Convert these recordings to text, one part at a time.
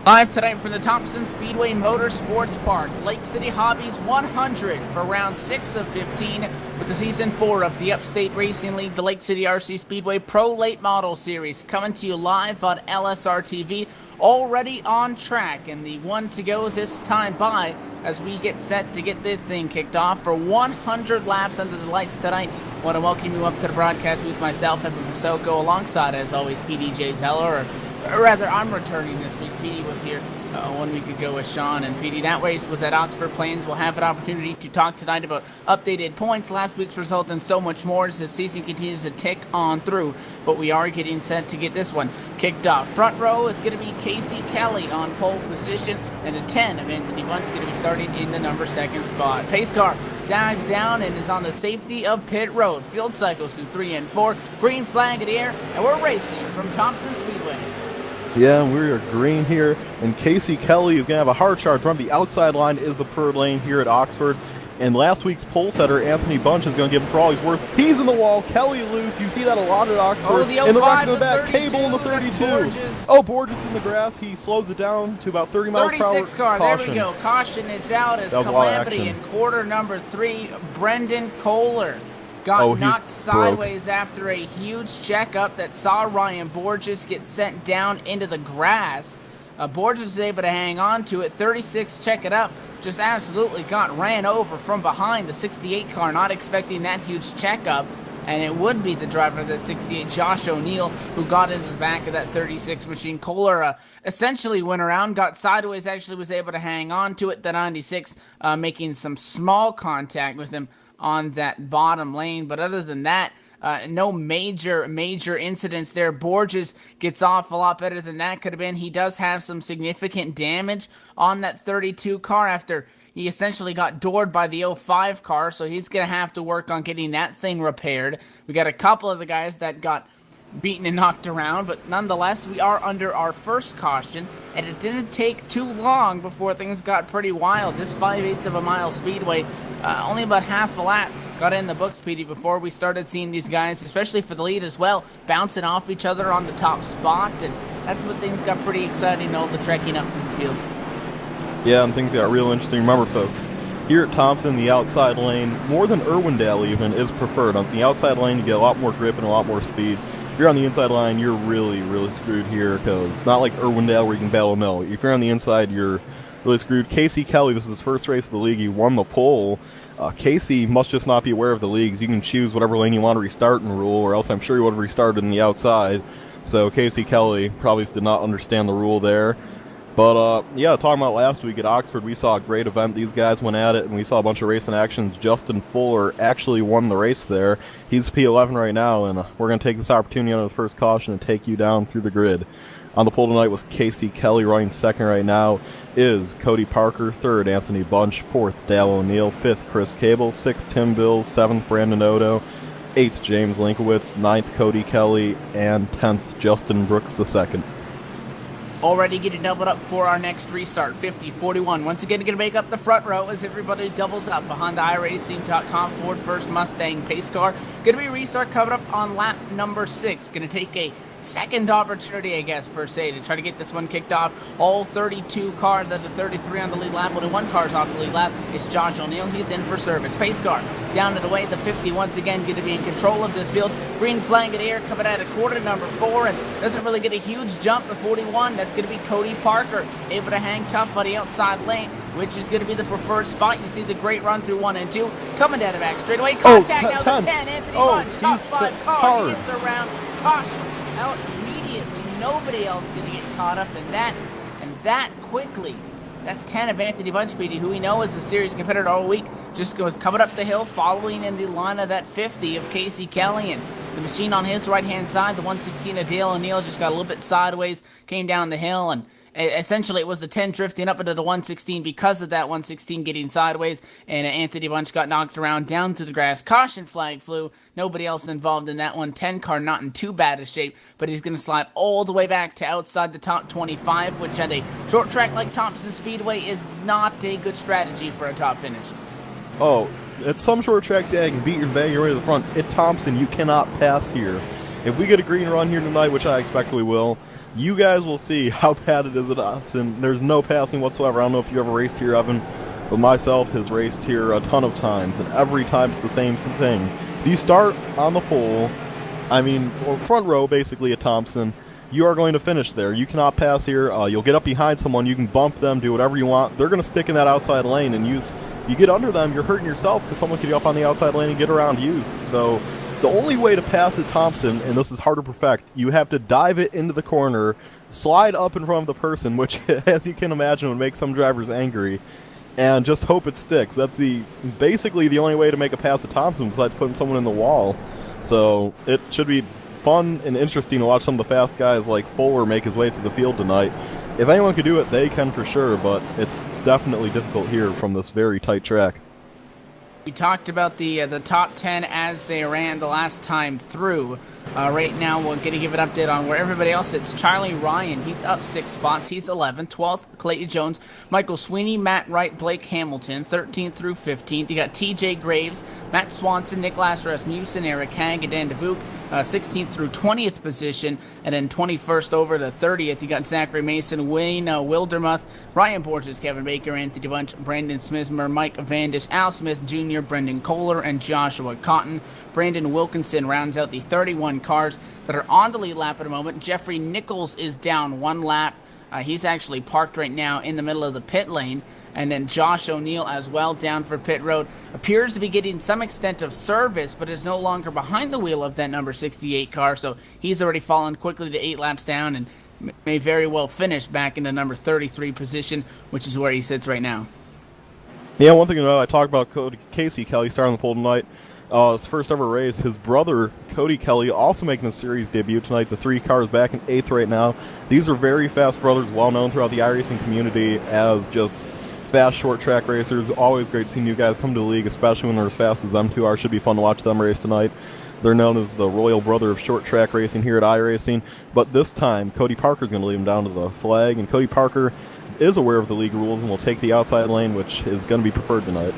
Live tonight from the Thompson Speedway Motorsports Park, Lake City Hobbies 100 for round 6 of 15 with the season 4 of the Upstate Racing League, the Lake City RC Speedway Pro Late Model Series, coming to you live on LSRTV, already on track, and the one to go this time by as we get set to get this thing kicked off for 100 laps under the lights tonight. I want to welcome you up to the broadcast with myself, Evan Pasoko, alongside, as always, PDJ Zeller, or rather, I'm returning this week. PD was here 1 week ago with Sean, and PD, that race was at Oxford Plains. We'll have an opportunity to talk tonight about updated points, last week's result, and so much more as the season continues to tick on through. But we are getting set to get this one kicked off. Front row is going to be Casey Kelly on pole position, and a 10 of Anthony Bunch is going to be starting in the number 2 spot. Pace car dives down and is on the safety of pit road. Field cycles through 3 and 4. Green flag in the air, and we're racing from Thompson Speedway. Yeah, and we're green here, and Casey Kelly is going to have a hard charge run. The outside line is the third lane here at Oxford, and last week's pole setter, Anthony Bunch, is going to give him for all he's worth. He's in the wall, Kelly loose. You see that a lot at Oxford. Oh, the 05, in the back of the back, Cable in the 32. Oh, Borges in the grass. He slows it down to about 30 miles per hour. 36 car, Caution. there we go. Caution is out as Calamity in quarter number 3. Brendan Kohler got knocked sideways after a huge checkup that saw Ryan Borges get sent down into the grass. Borges was able to hang on to it. 36, check it up, just absolutely got ran over from behind the 68 car, not expecting that huge checkup. And it would be the driver of that 68, Josh O'Neill, who got into the back of that 36 machine. Kohler essentially went around, got sideways, actually was able to hang on to it. The 96 making some small contact with him on that bottom lane, but other than that, no major incidents there. Borges gets off a lot better than that could have been. He does have some significant damage on that 32 car after he essentially got doored by the 05 car, so he's going to have to work on getting that thing repaired. We got a couple of the guys that got beaten and knocked around, but nonetheless, we are under our first caution, and it didn't take too long before things got pretty wild. This 5/8 of a mile speedway, only about half a lap got in the books, PD, before we started seeing these guys, especially for the lead as well, bouncing off each other on the top spot, and that's when things got pretty exciting, all the trekking up to the field. Yeah, and things got real interesting. Remember, folks, here at Thompson, the outside lane, more than Irwindale even, is preferred. On the outside lane, you get a lot more grip and a lot more speed. If you're on the inside line, you're really screwed here, because it's not like Irwindale where you can battle no. If you're on the inside, you're really screwed. Casey Kelly, this is his first race of the league. He won the pole. Casey must just not be aware of the leagues. You can choose whatever lane you want to restart and rule, or else I'm sure he would have restarted in the outside. So Casey Kelly probably did not understand the rule there. But, yeah, talking about last week at Oxford, we saw a great event. These guys went at it, and we saw a bunch of racing actions. Justin Fuller actually won the race there. He's P11 right now, and we're going to take this opportunity under the first caution and take you down through the grid. On the pole tonight was Casey Kelly. Running second right now is Cody Parker. Third, Anthony Bunch. Fourth, Dale O'Neill. Fifth, Chris Cable. Sixth, Tim Bills. Seventh, Brandon Odo. Eighth, James Linkowitz. Ninth, Cody Kelly. And 10th, Justin Brooks II. Already getting doubled up for our next restart. 50-41. Once again, going to make up the front row as everybody doubles up behind the iRacing.com Ford First Mustang pace car. Going to be a restart coming up on lap number 6. Going to take a second opportunity, I guess, per se, to try to get this one kicked off. All 32 cars at the 33 on the lead lap. Only one car's off the lead lap. It's Josh O'Neill. He's in for service. Pace car down and away. The 50 once again going to be in control of this field. Green flag in the air coming out of quarter number 4, and doesn't really get a huge jump to 41. That's going to be Cody Parker, able to hang tough on the outside lane, which is going to be the preferred spot. You see the great run through 1 and 2. Coming down the back straightaway. Contact now the 10. Anthony Bunch, top 5 car. He is around. Caution out immediately. Nobody else going to get caught up in that, and that quickly. That 10 of Anthony Bunch, who we know is a serious competitor all week, just goes coming up the hill, following in the line of that 50 of Casey Kelly, and the machine on his right-hand side, the 116 of Dale O'Neill, just got a little bit sideways, came down the hill, and essentially it was the 10 drifting up into the 116 because of that 116 getting sideways, and Anthony Bunch got knocked around down to the grass. Caution flag flew. Nobody else involved in that one. 10 car not in too bad a shape, but he's going to slide all the way back to outside the top 25, which at a short track like Thompson Speedway is not a good strategy for a top finish. Oh, at some short tracks, yeah, you can beat your bang your way to the front. At Thompson, you cannot pass here. If we get a green run here tonight, which I expect we will, you guys will see how bad it is at Thompson. There's no passing whatsoever. I don't know if you ever raced here, Evan, but myself has raced here a ton of times, and every time it's the same thing. If you start on the pole, or front row basically at Thompson, you are going to finish there. You cannot pass here. You'll get up behind someone, you can bump them, do whatever you want. They're going to stick in that outside lane, and you get under them, you're hurting yourself because someone could get up on the outside lane and get around you. So the only way to pass at Thompson, and this is hard to perfect, you have to dive it into the corner, slide up in front of the person, which, as you can imagine, would make some drivers angry, and just hope it sticks. That's basically the only way to make a pass at Thompson besides putting someone in the wall. So it should be fun and interesting to watch some of the fast guys like Fuller make his way through the field tonight. If anyone can do it, they can for sure, but it's definitely difficult here from this very tight track. We talked about the top 10 as they ran the last time through. Right now, we're going to give an update on where everybody else is. Charlie Ryan, he's up 6 spots. He's 11th. 12th, Clayton Jones. Michael Sweeney, Matt Wright, Blake Hamilton, 13th through 15th. You got TJ Graves, Matt Swanson, Nicholas Rasmussen, Eric Hag, and Dan DeBook. 16th through 20th position, and then 21st over to 30th. You got Zachary Mason, Wayne Wildermuth, Ryan Borges, Kevin Baker, Anthony Bunch, Brandon Smismer, Mike Vandish, Al Smith Jr., Brendan Kohler, and Joshua Cotton. Brandon Wilkinson rounds out the 31 cars that are on the lead lap at the moment. Jeffrey Nichols is down 1 lap. He's actually parked right now in the middle of the pit lane. And then Josh O'Neill as well down for pit road. Appears to be getting some extent of service, but is no longer behind the wheel of that number 68 car. So he's already fallen quickly to 8 laps down and may very well finish back in the number 33 position, which is where he sits right now. Yeah, one thing to know, I talked about Casey Kelly starting the pole tonight. His first ever race. His brother, Cody Kelly, also making a series debut tonight. The 3 cars back in 8th right now. These are very fast brothers, well known throughout the iRacing community as just fast short track racers. Always great seeing you guys come to the league, especially when they're as fast as them two are. Should be fun to watch them race tonight. They're known as the royal brother of short track racing here at iRacing, but this time Cody Parker's going to lead him down to the flag, and Cody Parker is aware of the league rules and will take the outside lane, which is going to be preferred tonight.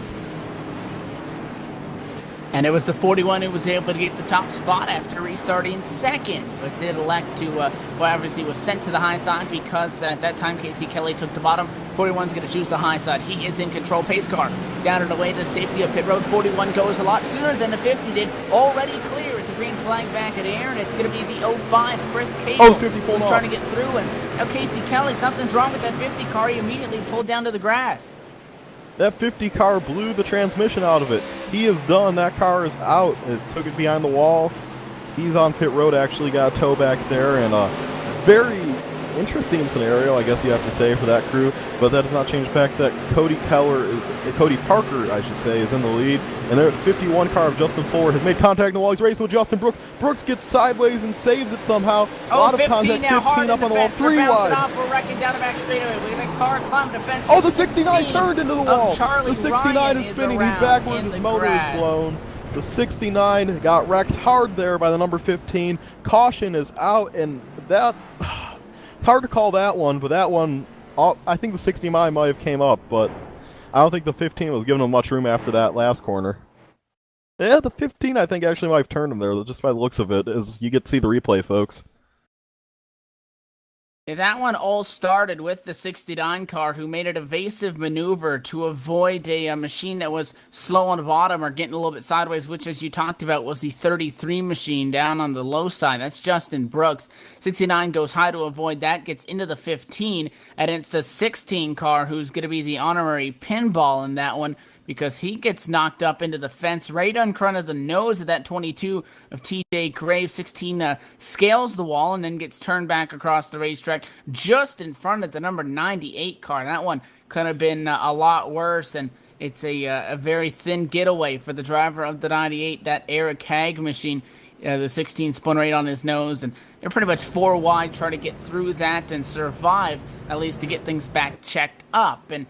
And it was the 41 who was able to get the top spot after restarting second, but did elect to, obviously was sent to the high side because at that time Casey Kelly took the bottom. 41's going to choose the high side. He is in control. Pace car down and away to the safety of pit road. 41 goes a lot sooner than the 50 did. Already clear as the green flag back in the air, and it's going to be the 05 Chris Cable who's trying to get through. And now Casey Kelly, something's wrong with that 50 car. He immediately pulled down to the grass. That 50 car blew the transmission out of it. He is done. That car is out. It took it behind the wall. He's on pit road, actually got a tow back there, and a very interesting scenario, I guess you have to say, for that crew. But that does not change the fact that Cody Parker, I should say, is in the lead. And their 51 car of Justin Fuller has made contact in the wall. He's racing with Justin Brooks. Brooks gets sideways and saves it somehow. A lot of 15 contact. now, 15 up on the wall. 3 wide. Off, we're wrecking down the back straightaway. We got a car climbing the fence. Oh, the 69 turned into the wall. The 69 is spinning. He's backwards. His motor is blown. The 69 got wrecked hard there by the number 15. Caution is out, and that... It's hard to call that one, but that one, I think the 69 might have came up, but I don't think the 15 was giving him much room after that last corner. Yeah, the 15 I think actually might have turned him there, just by the looks of it, as you get to see the replay, folks. That one all started with the 69 car, who made an evasive maneuver to avoid a machine that was slow on the bottom or getting a little bit sideways, which, as you talked about, was the 33 machine down on the low side. That's Justin Brooks. 69 goes high to avoid that, gets into the 15, and it's the 16 car who's going to be the honorary pinball in that one, because he gets knocked up into the fence right in front of the nose of that 22 of TJ Graves. 16 scales the wall and then gets turned back across the racetrack just in front of the number 98 car. That one could have been a lot worse, and it's a very thin getaway for the driver of the 98, that Eric Hag machine. The 16 spun right on his nose, and they're pretty much 4 wide trying to get through that and survive, at least to get things back checked up. And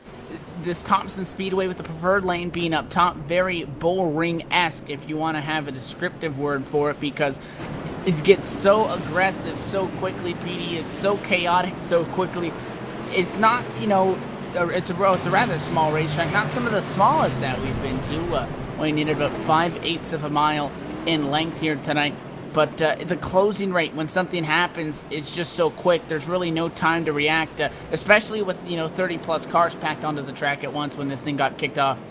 this Thompson Speedway with the preferred lane being up top, very bull ring-esque if you want to have a descriptive word for it, because it gets so aggressive so quickly, PD. It's so chaotic so quickly. It's not, it's a rather small racetrack, not some of the smallest that we've been to. We needed about 5/8 of a mile in length here tonight. but the closing rate when something happens is just so quick. There's really no time to react, especially with 30-plus cars packed onto the track at once when this thing got kicked off.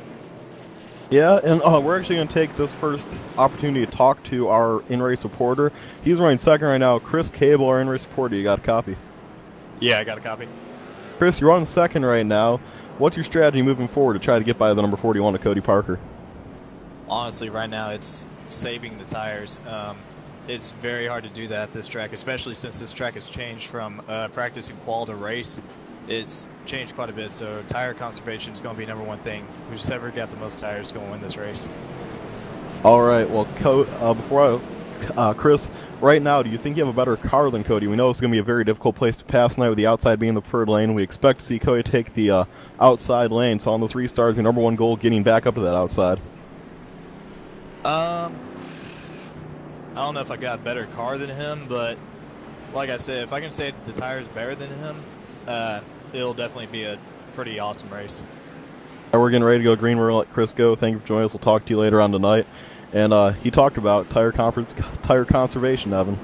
Yeah, and we're actually going to take this first opportunity to talk to our in-race reporter. He's running second right now. Chris Cable, our in-race reporter. You got a copy? Yeah, I got a copy. Chris, you're on second right now. What's your strategy moving forward to try to get by the number 41 to Cody Parker? Honestly, right now it's saving the tires. It's very hard to do that at this track, especially since this track has changed from practicing qual to race. It's changed quite a bit, so tire conservation is going to be number one thing. Whoever got the most tires is going to win this race. All right, well, Chris, right now, do you think you have a better car than Cody? We know it's going to be a very difficult place to pass tonight with the outside being the preferred lane. We expect to see Cody take the outside lane, so on this restart, your number one goal, getting back up to that outside. I don't know if I got a better car than him, but like I said, if I can say the tire's better than him, it'll definitely be a pretty awesome race. All right, we're getting ready to go green. We're going to let Chris go. Thank you for joining us. We'll talk to you later on tonight. And he talked about tire conservation, Evan.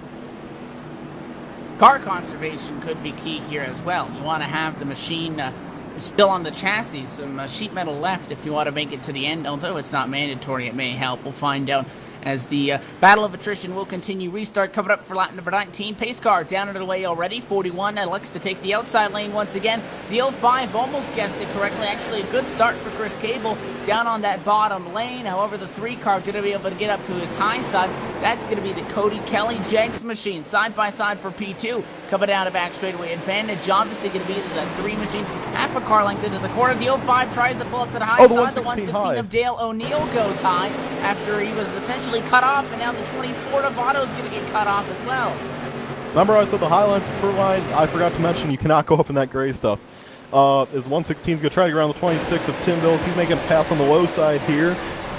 Car conservation could be key here as well. You want to have the machine still on the chassis, some sheet metal left if you want to make it to the end, although it's not mandatory. It may help. We'll find out as the battle of attrition will continue. Restart coming up for lap number 19. Pace car down and away already. 41 looks to take the outside lane once again. The 05 almost guessed it correctly. Actually, a good start for Chris Cable down on that bottom lane. However, the 3 car going to be able to get up to his high side. That's going to be the Cody Kelly Jenks machine. Side by side for P2. Coming down a back straightaway advantage. Obviously going to be the 3 machine. Half a car length into the corner. The 05 tries to pull up to the high side. The 116 of Dale O'Neill goes high after he was essentially cut off, and now the 24 Novato is going to get cut off as well. Remember I said the high line for line, I forgot to mention you cannot go up in that gray stuff. Is 116 is going to try to get around the 26 of Tim Bills. He's making a pass on the low side here.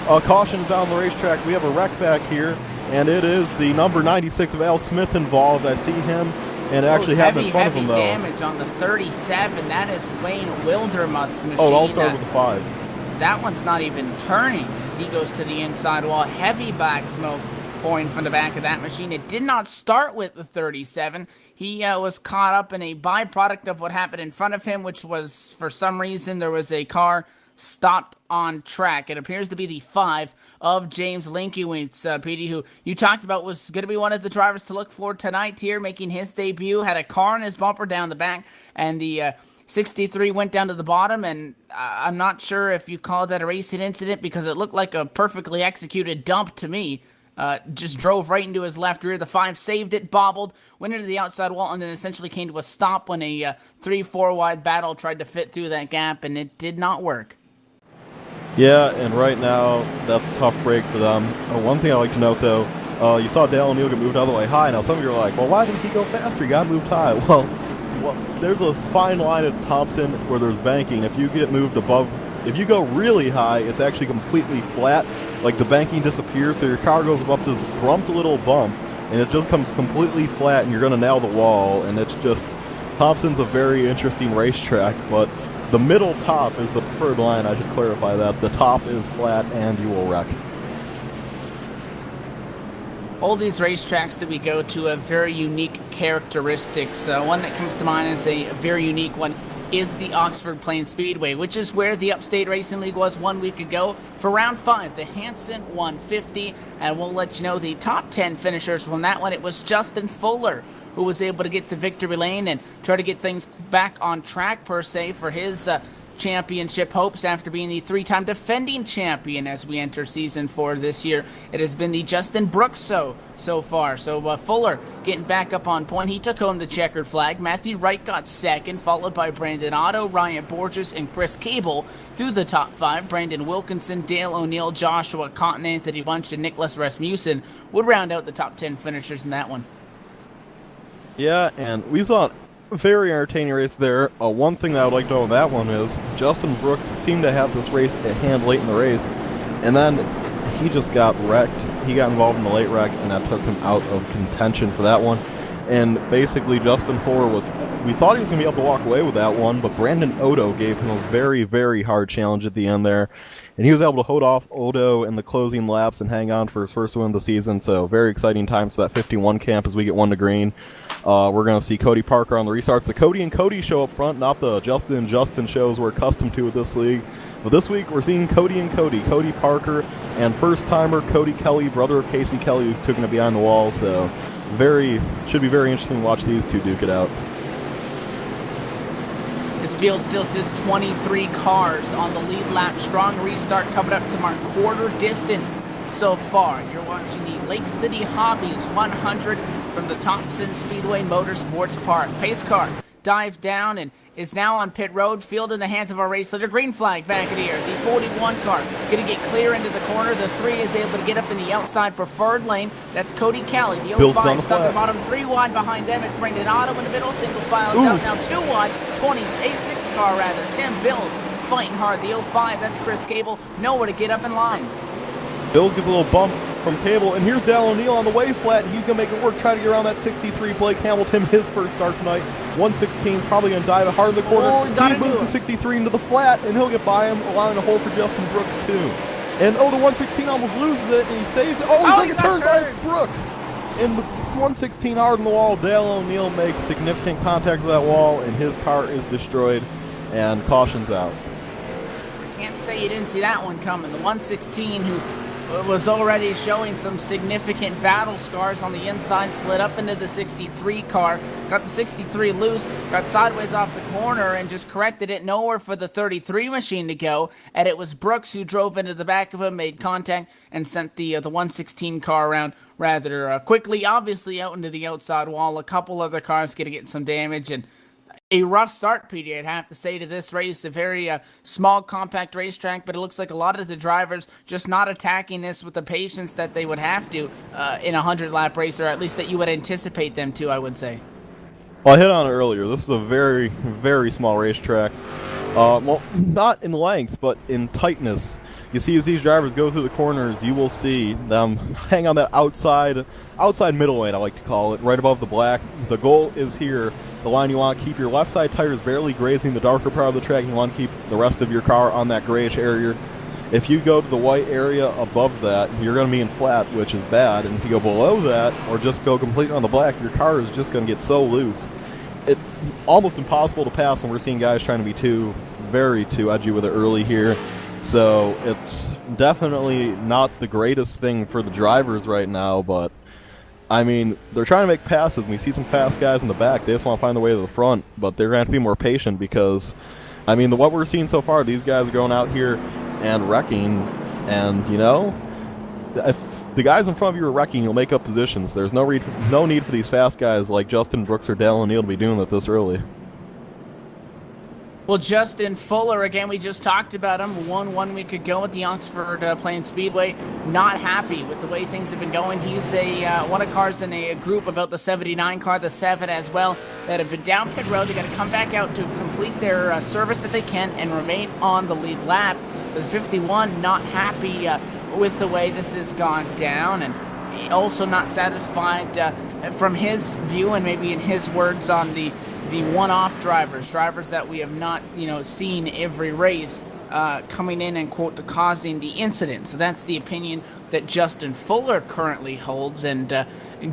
Caution is out on the racetrack. We have a wreck back here, and it is the number 96 of Al Smith involved. I see him, and it actually happened in front of him, though. Heavy damage on the 37. That is Wayne Wildermuth's machine. Oh, it all started with the 5. That one's not even turning as he goes to the inside wall. Heavy black smoke pouring from the back of that machine. It did not start with the 37. He was caught up in a byproduct of what happened in front of him, which was, for some reason, there was a car stopped on track. It appears to be the 5 of James Linkiewicz, PD, who you talked about was going to be one of the drivers to look for tonight here, making his debut. Had a car in his bumper down the back, and the 63 went down to the bottom, and I'm not sure if you call that a racing incident because it looked like a perfectly executed dump to me. Just drove right into his left rear. The 5 saved it, bobbled, went into the outside wall, and then essentially came to a stop when a 3-4 wide battle tried to fit through that gap, and it did not work. Yeah, and right now, that's a tough break for them. One thing I like to note, though, you saw Dale O'Neill get moved all the way high. Now, some of you are like, well, why didn't he go faster? He got moved high. Well, there's a fine line at Thompson where there's banking. If you get moved above, if you go really high, it's actually completely flat. Like the banking disappears, so your car goes up this brumped little bump, and it just comes completely flat, and you're going to nail the wall. And it's just, Thompson's a very interesting racetrack, but the middle top is the preferred line. I should clarify that. The top is flat, and you will wreck. All these racetracks that we go to have very unique characteristics. One that comes to mind as a very unique one is the Oxford Plains Speedway, which is where the Upstate Racing League was 1 week ago for round 5, the Hanson 150. And we'll let you know the top 10 finishers on that one. It was Justin Fuller who was able to get to victory lane and try to get things back on track, per se, for his championship hopes after being the 3-time defending champion as we enter season 4 this year. It has been the Justin Brooks so far. So Fuller getting back up on point. He took home the checkered flag. Matthew Wright got second, followed by Brandon Otto, Ryan Borges, and Chris Cable through the top 5. Brandon Wilkinson, Dale O'Neill, Joshua Cotton, Anthony Bunch, and Nicholas Rasmussen would round out the top 10 finishers in that one. Yeah, and we saw a very entertaining race there. One thing that I would like to know on that one is Justin Brooks seemed to have this race at hand late in the race, and then he just got wrecked. He got involved in the late wreck, and that took him out of contention for that one. And basically, Justin Fuller we thought he was going to be able to walk away with that one, but Brandon Odo gave him a very, very hard challenge at the end there. and he was able to hold off Odo in the closing laps and hang on for his first win of the season. So very exciting times for that 51 camp as we get 1 to green. We're going to see Cody Parker on the restarts. The Cody and Cody show up front, not the Justin and Justin shows we're accustomed to with this league. But this week we're seeing Cody and Cody, Cody Parker, and first-timer Cody Kelly, brother of Casey Kelly, who's taking it behind the wall. So should be very interesting to watch these two duke it out. This field still says 23 cars on the lead lap. Strong restart coming up to mark quarter distance so far. You're watching the Lake City Hobbies 100 from the Thompson Speedway Motorsports Park. Pace car dived down and is now on pit road. Field in the hands of our race leader. Green flag back in here. The 41 car going to get clear into the corner. The 3 is able to get up in the outside preferred lane. That's Cody Kelly. The 05 stuck at the bottom. 3 wide behind them. It's Brendan Otto in the middle. Single file is out now. 2 wide. 20's A6 car rather. Tim Bills fighting hard. The 05, that's Chris Cable. Nowhere to get up in line. Bills gets a little bump from Cable, and here's Dale O'Neill on the way flat. He's going to make it work, try to get around that 63. Blake Hamilton, his first start tonight. 116 probably going to dive hard in the corner. He moves the 63 into the flat, and he'll get by him, allowing a hole for Justin Brooks, too. And, the 116 almost loses it, and he saves it. Oh, he's going to turn by Brooks. And the 116 hard on the wall. Dale O'Neill makes significant contact with that wall, and his car is destroyed, and caution's out. Can't say you didn't see that one coming. The 116 who was already showing some significant battle scars on the inside, slid up into the 63 car, got the 63 loose, got sideways off the corner and just corrected it. Nowhere for the 33 machine to go, and it was Brooks who drove into the back of him, made contact, and sent the 116 car around rather quickly, obviously out into the outside wall. A couple other cars going to get some damage, and a rough start, PD, I'd have to say, to this race. A very small, compact racetrack, but it looks like a lot of the drivers just not attacking this with the patience that they would have to in a 100-lap race, or at least that you would anticipate them to, I would say. Well, I hit on it earlier. This is a very, very small racetrack. Well, not in length, but in tightness. You see, as these drivers go through the corners, you will see them hang on that outside middle lane, I like to call it, right above the black. The goal is here. The line you want to keep your left side tires barely grazing the darker part of the track. You want to keep the rest of your car on that grayish area. If you go to the white area above that, you're going to be in flat, which is bad. And if you go below that, or just go completely on the black, your car is just going to get so loose. It's almost impossible to pass, and we're seeing guys trying to be very too edgy with it early here. So it's definitely not the greatest thing for the drivers right now, but I mean, they're trying to make passes, and we see some fast guys in the back. They just want to find their way to the front, but they're going to have to be more patient because, I mean, what we're seeing so far, these guys are going out here and wrecking, and, if the guys in front of you are wrecking, you'll make up positions. There's no need for these fast guys like Justin Brooks or Dale O'Neill to be doing it this early. Well, Justin Fuller, again, we just talked about him. Won 1 week ago at the Oxford Plains Speedway. Not happy with the way things have been going. He's one of cars in a group about the 79 car, the 7 as well, that have been down pit road. They're going to come back out to complete their service that they can and remain on the lead lap. The 51 not happy with the way this has gone down, and also not satisfied from his view and maybe in his words on the one-off drivers that we have not, seen every race coming in and, quote, causing the incident. So that's the opinion that Justin Fuller currently holds. And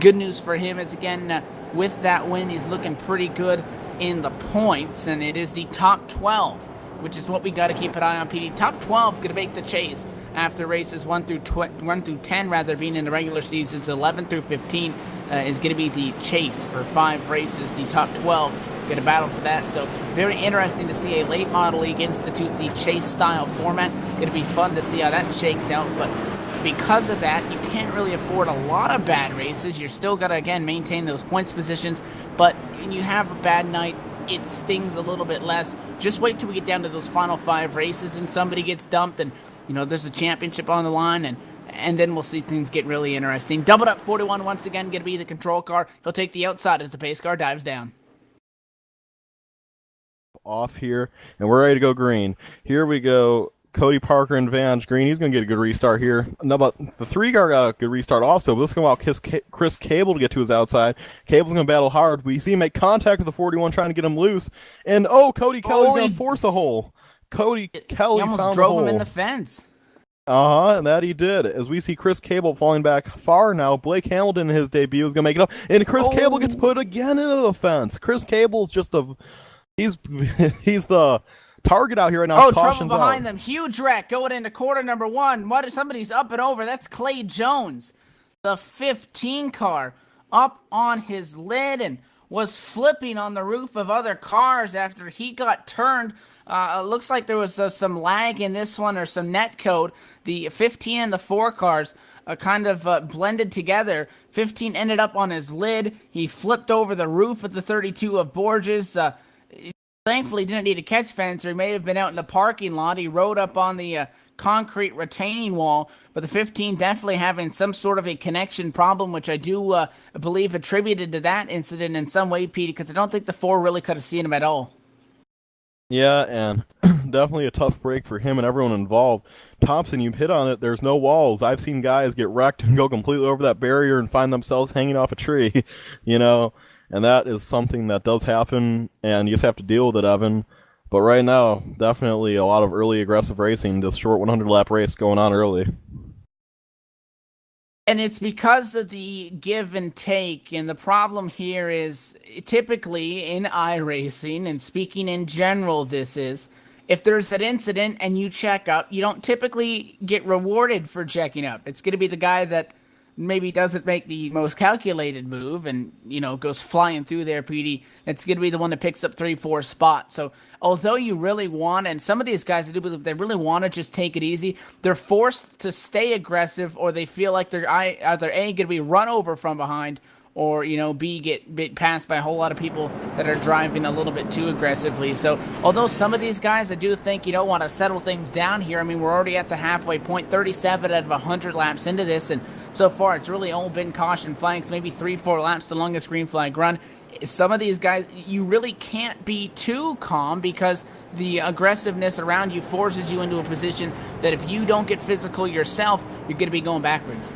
good news for him is, again, with that win, he's looking pretty good in the points. And it is the top 12, which is what we got to keep an eye on, PD. Top 12 going to make the chase after races 1 through 10, rather, being in the regular seasons. 11 through 15 is going to be the chase for 5 races. The top 12 going to battle for that. So very interesting to see a late model league institute the chase style format. Going to be fun to see how that shakes out. But because of that, you can't really afford a lot of bad races. You're still got to, again, maintain those points positions. But when you have a bad night, it stings a little bit less. Just wait till we get down to those final 5 races and somebody gets dumped and, there's a championship on the line, and then we'll see things get really interesting. Doubled up 41 once again, going to be the control car. He'll take the outside as the pace car dives down. Off here, and we're ready to go green. Here we go. Cody Parker and Vange Green. He's going to get a good restart here. No, but the 3 car got a good restart also, but this is going to allow Chris Cable to get to his outside. Cable's going to battle hard. We see him make contact with the 41, trying to get him loose. And, Cody Kelly's going to force a hole. Cody Kelly almost drove him in the fence. And that he did. As we see Chris Cable falling back far now, Blake Hamilton in his debut is going to make it up, and Chris Cable gets put again into the fence. Chris Cable's just he's the target out here right now. Oh, trouble behind them. Huge wreck going into quarter number one. Somebody's up and over. That's Clay Jones. The 15 car up on his lid and was flipping on the roof of other cars after he got turned. It looks like there was some lag in this one or some net code. The 15 and the 4 cars kind of blended together. 15 ended up on his lid. He flipped over the roof of the 32 of Borges. Thankfully, didn't need a catch fence, or he may have been out in the parking lot. He rode up on the concrete retaining wall, but the 15 definitely having some sort of a connection problem, which I do believe attributed to that incident in some way, Pete, because I don't think the 4 really could have seen him at all. Yeah, and definitely a tough break for him and everyone involved. Thompson, you hit on it, there's no walls. I've seen guys get wrecked and go completely over that barrier and find themselves hanging off a tree, and that is something that does happen, and you just have to deal with it, Evan. But right now, definitely a lot of early aggressive racing, this short 100-lap race going on early. And it's because of the give and take, and the problem here is typically in iRacing, and speaking in general, this is, if there's an incident and you check up, you don't typically get rewarded for checking up. It's going to be the guy that maybe doesn't make the most calculated move and, goes flying through there, PD. It's going to be the one that picks up 3-4 spots. So although you really want, and some of these guys, I do believe they really want to just take it easy, they're forced to stay aggressive, or they feel like they're either A, going to be run over from behind, or, B, get passed by a whole lot of people that are driving a little bit too aggressively. So although some of these guys, I do think, want to settle things down here. I mean, we're already at the halfway point, 37 out of 100 laps into this, and so far it's really all been caution flags, maybe 3-4 laps, the longest green flag run. Some of these guys, you really can't be too calm, because the aggressiveness around you forces you into a position that if you don't get physical yourself, you're going to be going backwards.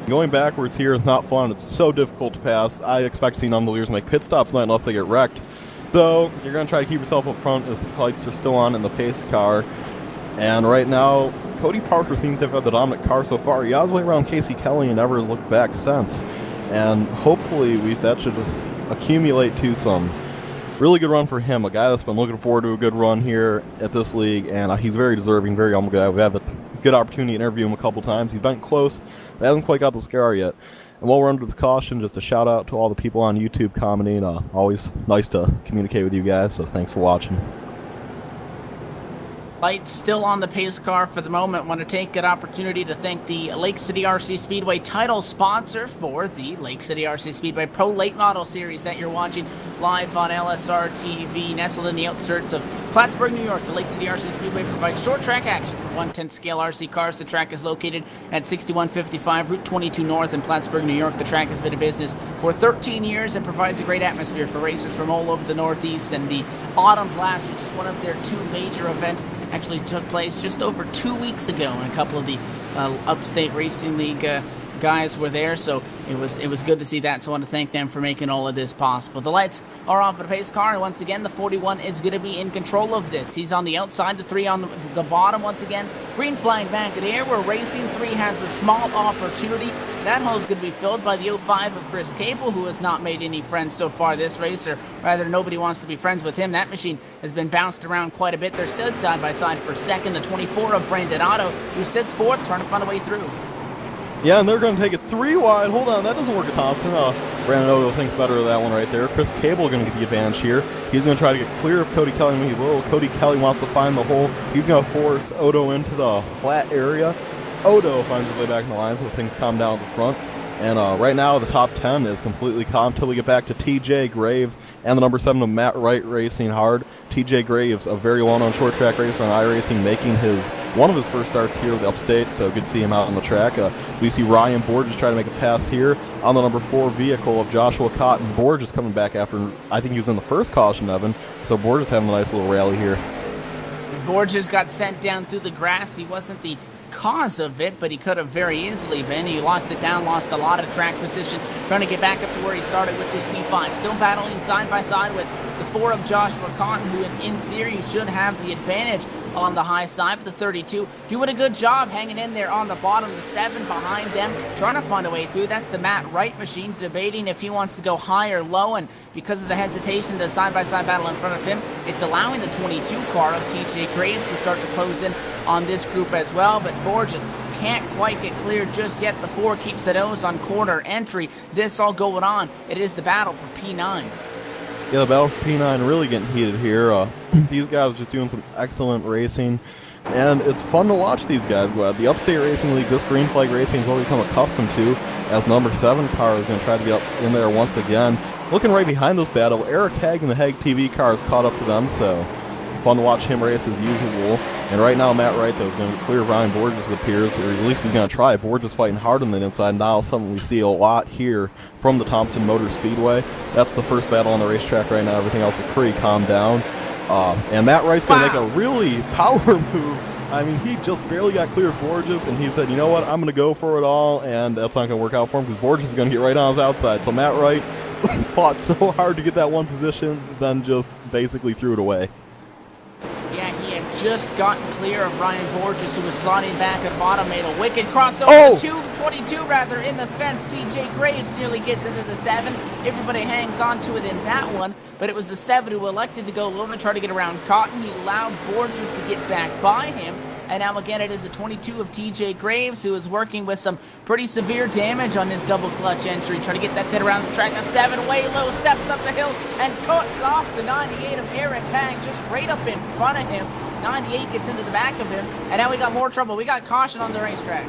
Going backwards here is not fun. It's so difficult to pass. I expect to see none of the leaders make pit stops tonight unless they get wrecked. So you're going to try to keep yourself up front as the lights are still on in the pace car. And right now, Cody Parker seems to have had the dominant car so far. He has way around Casey Kelly and never looked back since. And hopefully that should accumulate to some really good run for him. A guy that's been looking forward to a good run here at this league, and he's very deserving, very humble guy. We've had a good opportunity to interview him a couple times. He's been close, but hasn't quite got the scar yet. And while we're under the caution, just a shout out to all the people on YouTube commenting. Always nice to communicate with you guys, so thanks for watching. Lights still on the pace car for the moment. Want to take an opportunity to thank the Lake City RC Speedway title sponsor for the Lake City RC Speedway Pro Late Model Series that you're watching live on LSRTV. Nestled in the outskirts of Plattsburgh, New York, the Lake City RC Speedway provides short track action for 1/10 scale RC cars. The track is located at 6155 Route 22 North in Plattsburgh, New York. The track has been in business for 13 years and provides a great atmosphere for racers from all over the Northeast. And the Autumn Blast, which is one of their 2 major events, actually took place just over 2 weeks ago, and a couple of the Upstate Racing League guys were there, so it was good to see that. So I want to thank them for making all of this possible. The lights are off at a pace car, and once again the 41 is going to be in control of this. He's on the outside, the 3 on the bottom. Once again, green flag back in the air. We're racing. 3 has a small opportunity. That hole is going to be filled by the 05 of Chris Cable, who has not made any friends so far this race, or rather nobody wants to be friends with him. That machine has been bounced around quite a bit. They're still side by side for second. The 24 of Brandon Otto, who sits fourth, trying to find a way through. Yeah, and they're going to take it 3 wide. Hold on, that doesn't work at Thompson. Brandon Otto thinks better of that one right there. Chris Cable going to get the advantage here. He's going to try to get clear of Cody Kelly when he will. Cody Kelly wants to find the hole. He's going to force Otto into the flat area. Otto finds his way back in the line, so things calm down at the front. And right now, the top 10 is completely calm until we get back to TJ Graves and the number 7 of Matt Wright racing hard. TJ Graves, a very well-known short track racer on iRacing, making one of his first starts here with Upstate, so good to see him out on the track. We see Ryan Borges try to make a pass here on the number 4 vehicle of Joshua Cotton. Borges coming back after, I think he was in the first caution, Evan, so Borges having a nice little rally here. Borges got sent down through the grass. He wasn't the cause of it, but he could have very easily been. He locked it down, lost a lot of track position, trying to get back up to where he started, which was P5. Still battling side by side with The 4 of Joshua Cotton, who in theory should have the advantage on the high side, but the 32 doing a good job hanging in there on the bottom. The 7 behind them trying to find a way through. That's the Matt Wright machine, debating if he wants to go high or low, and because of the hesitation, the side-by-side battle in front of him, it's allowing the 22 car of TJ Graves to start to close in on this group as well, but Borges can't quite get clear just yet. The 4 keeps a nose on corner entry. This all going on. It is the battle for P9. Yeah, the battle for P9 really getting heated here. These guys just doing some excellent racing, and it's fun to watch these guys go out. The Upstate Racing League, this green flag racing is what we've become accustomed to, as number 7 car is going to try to get up in there once again. Looking right behind this battle, Eric Haig and the Haig TV car is caught up to them, so fun to watch him race as usual. And right now, Matt Wright, though, is going to clear Ryan Borges, it appears, or at least he's going to try. Borges fighting hard on the inside. Now, something we see a lot here from the Thompson Motor Speedway. That's the first battle on the racetrack right now. Everything else is pretty calmed down. And Matt Wright's going to make a really power move. I mean, he just barely got clear of Borges, and he said, you know what, I'm going to go for it all, and that's not going to work out for him because Borges is going to get right on his outside. So Matt Wright fought so hard to get that one position, then just basically threw it away. Yeah, he had just gotten clear of Ryan Borges, who was sliding back at bottom, made a wicked crossover. Oh! 222 rather in the fence. TJ Graves nearly gets into the 7. Everybody hangs on to it in that one, but it was the 7 who elected to go low to try to get around Cotton. He allowed Borges to get back by him. And now again, it is the 22 of TJ Graves, who is working with some pretty severe damage on his double clutch entry. Trying to get that pit around the track. The 7 way low, steps up the hill, and cuts off the 98 of Eric Haig just right up in front of him. 98 gets into the back of him, and now we got more trouble. We got caution on the racetrack.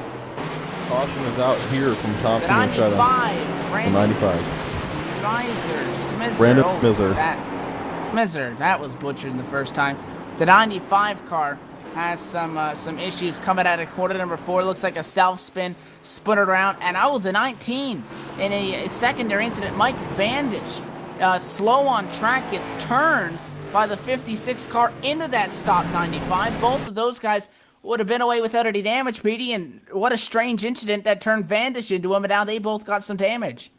Caution is out here from Thompson. The 95, Brandon 95. Smizzer. Brandon oh, Smizzer. That was butchered in the first time. The 95 car has some issues coming out of quarter number 4. Looks like a self-spin, spun it around, and the 19 in a secondary incident. Mike Vandish, slow on track, gets turned by the 56 car into that stop 95. Both of those guys would have been away without any damage, Petey, and what a strange incident that turned Vandish into him, and now they both got some damage.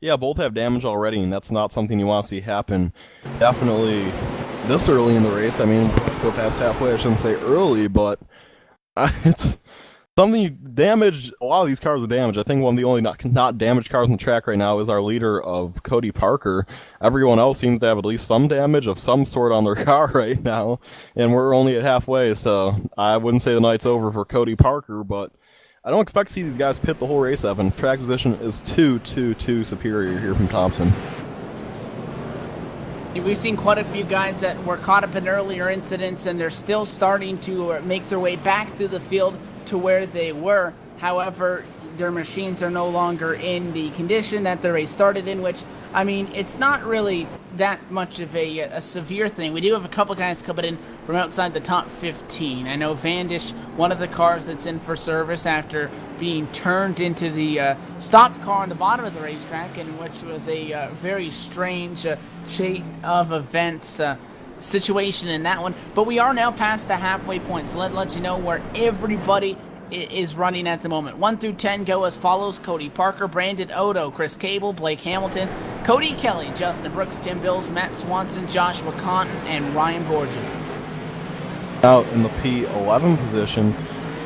Yeah, both have damage already, and that's not something you want to see happen. Definitely this early in the race. I mean, go past halfway, I shouldn't say early, but it's something damaged. A lot of these cars are damaged. I think one of the only not damaged cars on the track right now is our leader of Cody Parker. Everyone else seems to have at least some damage of some sort on their car right now, and we're only at halfway, so I wouldn't say the night's over for Cody Parker, but I don't expect to see these guys pit the whole race up, and track position is 2-2-2 superior here from Thompson. We've seen quite a few guys that were caught up in earlier incidents, and they're still starting to make their way back through the field to where they were. However, their machines are no longer in the condition that the race started in, which, I mean, it's not really that much of a severe thing. We do have a couple guys coming in from outside the top 15. I know Vandish, one of the cars that's in for service after being turned into the stopped car on the bottom of the racetrack, and which was a very strange chain of events situation in that one. But we are now past the halfway point, so let you know where everybody is running at the moment. 1 through 10 go as follows: Cody Parker, Brandon Odo, Chris Cable, Blake Hamilton, Cody Kelly, Justin Brooks, Tim Bills, Matt Swanson, Joshua Cotton, and Ryan Borges. Out in the P11 position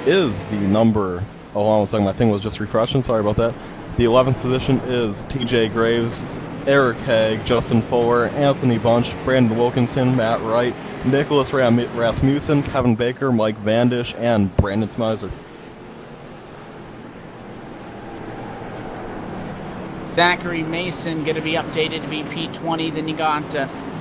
is the number... Oh, hold on one second, my thing was just refreshing, sorry about that. The 11th position is TJ Graves, Eric Haig, Justin Fuller, Anthony Bunch, Brandon Wilkinson, Matt Wright, Nicholas Rasmussen, Kevin Baker, Mike Vandish, and Brandon Smyser. Zachary Mason going to be updated to be P20. Then you got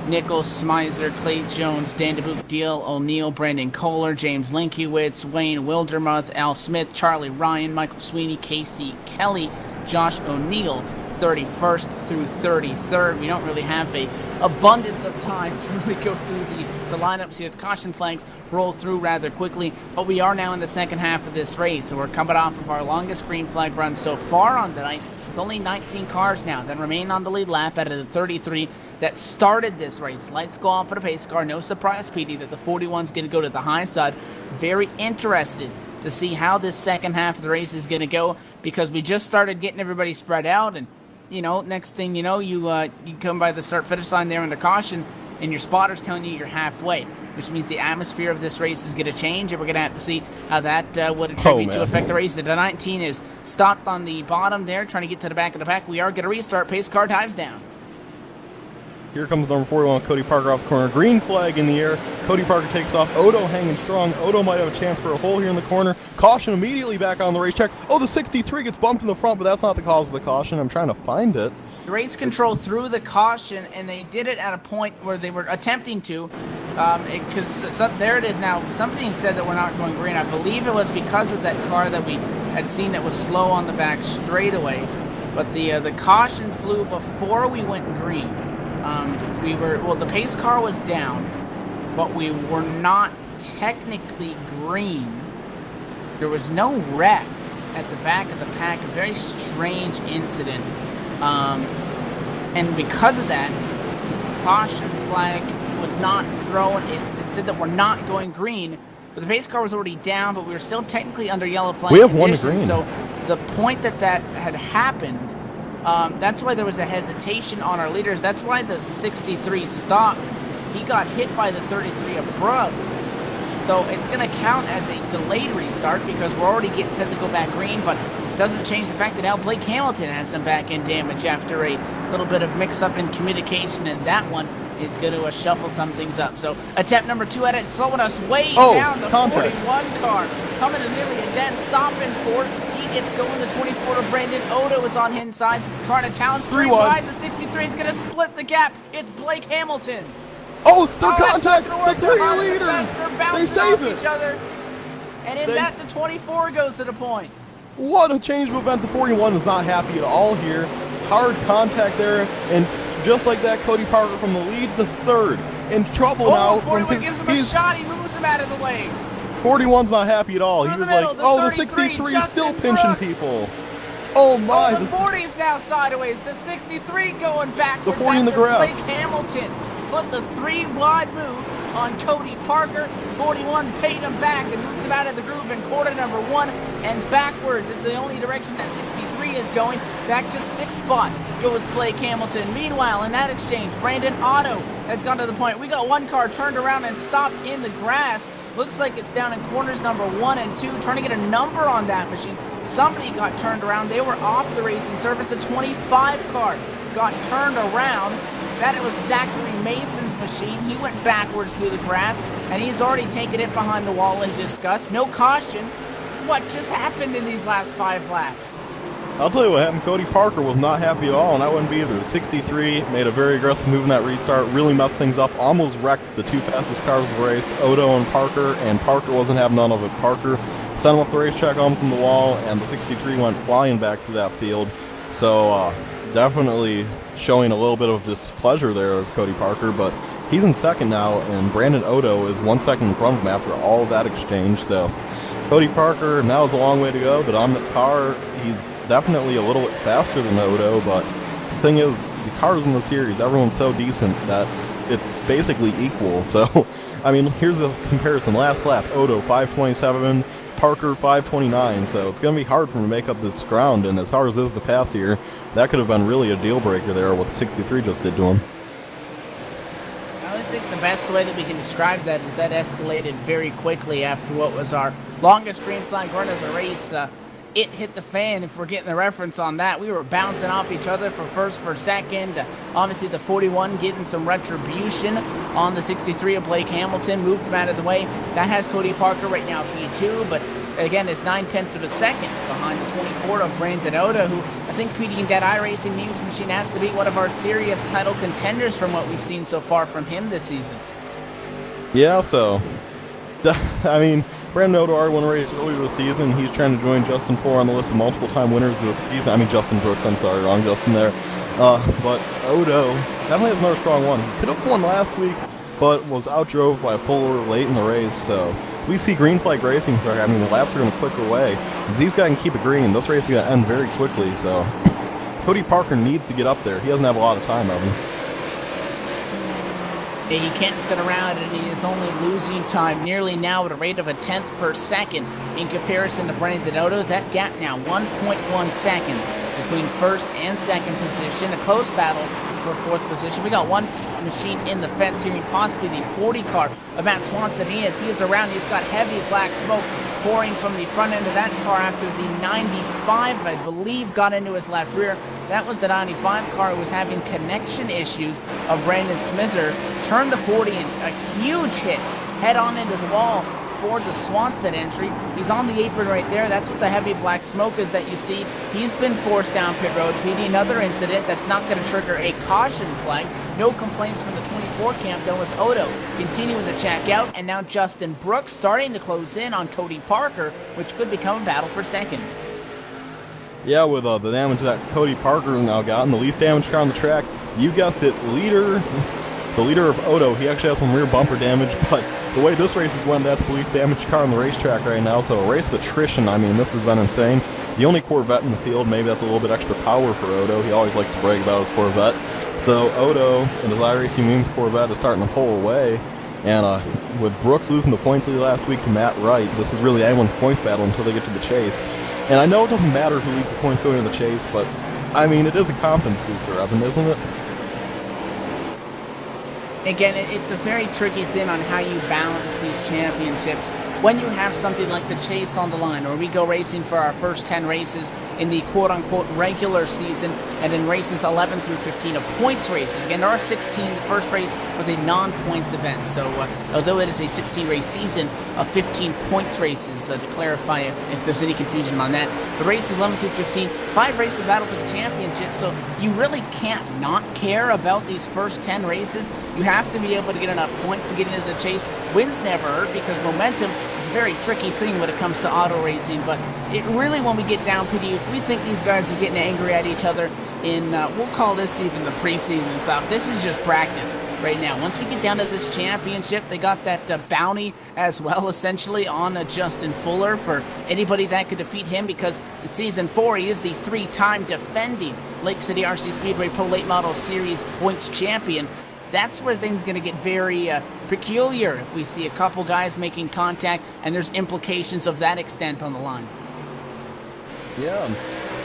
Nichols, Smyser, Clay Jones, Dan DeBook, Deal O'Neill, Brandon Kohler, James Linkiewicz, Wayne Wildermuth, Al Smith, Charlie Ryan, Michael Sweeney, Casey Kelly, Josh O'Neill, 31st through 33rd. We don't really have a abundance of time to really go through the lineups here. The caution flags roll through rather quickly, but we are now in the second half of this race, so we're coming off of our longest green flag run so far on the night, with only 19 cars now that remain on the lead lap out of the 33 that started this race. Lights go off for the pace car. No surprise, PD, that the 41's going to go to the high side. Very interested to see how this second half of the race is going to go, because we just started getting everybody spread out, and next thing you know, you come by the start-finish line there under caution, and your spotter's telling you you're halfway, which means the atmosphere of this race is going to change, and we're going to have to see how that would attribute to affect the race. The 19 is stopped on the bottom there, trying to get to the back of the pack. We are going to restart. Pace car dives down. Here comes number 41, Cody Parker off the corner. Green flag in the air. Cody Parker takes off. Odo hanging strong. Odo might have a chance for a hole here in the corner. Caution immediately back on the racetrack. Oh, the 63 gets bumped in the front, but that's not the cause of the caution. I'm trying to find it. The race control threw the caution, and they did it at a point where they were attempting to, because there it is now. Something said that we're not going green. I believe it was because of that car that we had seen that was slow on the back straightaway. But the caution flew before we went green. The pace car was down, but we were not technically green. There was no wreck at the back of the pack, a very strange incident. And because of that, the caution flag was not thrown. It said that we're not going green, but the pace car was already down, but we were still technically under yellow flag We have conditions. one to green. So the point that had happened, that's why there was a hesitation on our leaders. That's why the 63 stopped. He got hit by the 33 of Brooks. So it's going to count as a delayed restart because we're already getting set to go back green, but it doesn't change the fact that now Blake Hamilton has some back-end damage after a little bit of mix-up in communication, and that one is going to shuffle some things up. So attempt number 2 at it, slowing us way down. The contact. 41 car coming to nearly a dead stop in fourth. It's going the 24 to Brandon. Odo is on his inside, trying to challenge 3 wide. The 63 is going to split the gap. It's Blake Hamilton. Oh, they're contact. The 3 leaders. They save it. Each other. And in that, the 24 goes to the point. What a change of event. The 41 is not happy at all here. Hard contact there, and just like that, Cody Parker from the lead to third. In trouble now. 41 gives him a shot. He moves him out of the way. 41's not happy at all. He was like, the 63 is still pinching people. Oh my. The 40 is now sideways. The 63 going backwards. The 40 in the grass. Blake Hamilton put the 3 wide move on Cody Parker. 41 paid him back and moved him out of the groove in quarter number 1 and backwards. It's the only direction that 63 is going. Back to 6th spot goes Blake Hamilton. Meanwhile, in that exchange, Brandon Otto has gone to the point. We got one car turned around and stopped in the grass. Looks like it's down in corners number 1 and 2, trying to get a number on that machine. Somebody got turned around. They were off the racing surface. The 25 car got turned around. That it was Zachary Mason's machine. He went backwards through the grass, and he's already taken it behind the wall in disgust. No caution. What just happened in these last 5 laps? I'll tell you what happened. Cody Parker was not happy at all, and I wouldn't be either. The 63 made a very aggressive move in that restart, really messed things up, almost wrecked the 2 fastest cars of the race, Odo and Parker wasn't having none of it. Parker sent him up the racetrack almost from the wall, and the 63 went flying back to that field. So definitely showing a little bit of displeasure there as Cody Parker, but he's in second now, and Brandon Odo is 1 second in front of him after all of that exchange. So Cody Parker now is a long way to go, but on the car, he's definitely a little bit faster than Odo, but the thing is, the cars in the series, everyone's so decent that it's basically equal. So, I mean, here's the comparison. Last lap, Odo 527, Parker 529, so it's going to be hard for him to make up this ground, and as hard as it is to pass here, that could have been really a deal breaker there, what the 63 just did to him. I think the best way that we can describe that is that escalated very quickly after what was our longest green flag run of the race. It hit the fan, if we're getting the reference on that. We were bouncing off each other for first, for second. Obviously, the 41 getting some retribution on the 63 of Blake Hamilton, moved him out of the way. That has Cody Parker right now P2, but again, it's 9/10 of a second behind the 24 of Brandon Oda, who I think PD that iRacing Memes machine has to be one of our serious title contenders from what we've seen so far from him this season. Yeah, so, I mean, Brandon Odo already won a race earlier this season. He's trying to join Justin Poor on the list of multiple-time winners this season. I mean, Justin Brooks, I'm sorry, wrong Justin there. But Odo definitely has another strong one. He could have won last week, but was outdrove by a Fuller late in the race. So we see green flag racing start happening. The laps are going to quicker away. If these guys can keep it green, this race is going to end very quickly. So Cody Parker needs to get up there. He doesn't have a lot of time, Evan. He can't sit around, and he is only losing time nearly now at a rate of a 10th per second in comparison to Brandon Odo. That gap now 1.1 seconds. The between first and second position. A close battle for fourth position. We got one machine in the fence here, possibly the 40 car of Matt Swanson. He is around. He's got heavy black smoke pouring from the front end of that car after the 95, I believe, got into his left rear. That was the 95 car who was having connection issues of Brandon Smisser. Turned the 40 and a huge hit head on into the wall for the Swanson entry. He's on the apron right there. That's what the heavy black smoke is that you see. He's been forced down pit road. PD, another incident that's not going to trigger a caution flag. No complaints from the 24 camp, though, as Odo continuing the check out, and now Justin Brooks starting to close in on Cody Parker, which could become a battle for second. Yeah, with the damage that Cody Parker now gotten, the least damaged car on the track, you guessed it, the leader of Odo. He actually has some rear bumper damage, but the way this race is won, that's the least damaged car on the racetrack right now, so a race of attrition. I mean, this has been insane. The only Corvette in the field, maybe that's a little bit extra power for Odo. He always likes to brag about his Corvette. So Odo and his iRacing Memes Corvette is starting to pull away, and with Brooks losing the points lead last week to Matt Wright, this is really anyone's points battle until they get to the chase. And I know it doesn't matter who leads the points going to the chase, but I mean, it is a confidence booster, Evan, isn't it? Again, it's a very tricky thing on how you balance these championships. When you have something like the chase on the line, or we go racing for our first 10 races in the quote-unquote regular season, and in races 11 through 15 of points races. Again, there are 16. The first race was a non-points event, so although it is a 16-race season of 15 points races, to clarify if there's any confusion on that, the races 11 through 15, 5 races battle for the championship, so you really can't not care about these first 10 races. You have to be able to get enough points to get into the chase. Wins never hurt, because momentum is a very tricky thing when it comes to auto racing, but it really, when we get down, PD, if we think these guys are getting angry at each other in, we'll call this even the preseason stuff, this is just practice right now. Once we get down to this championship, they got that bounty as well, essentially, on Justin Fuller for anybody that could defeat him, because in Season 4, he is the 3-time defending Lake City RC Speedway Pro Late Model Series points champion. That's where things going to get very peculiar if we see a couple guys making contact and there's implications of that extent on the line. Yeah.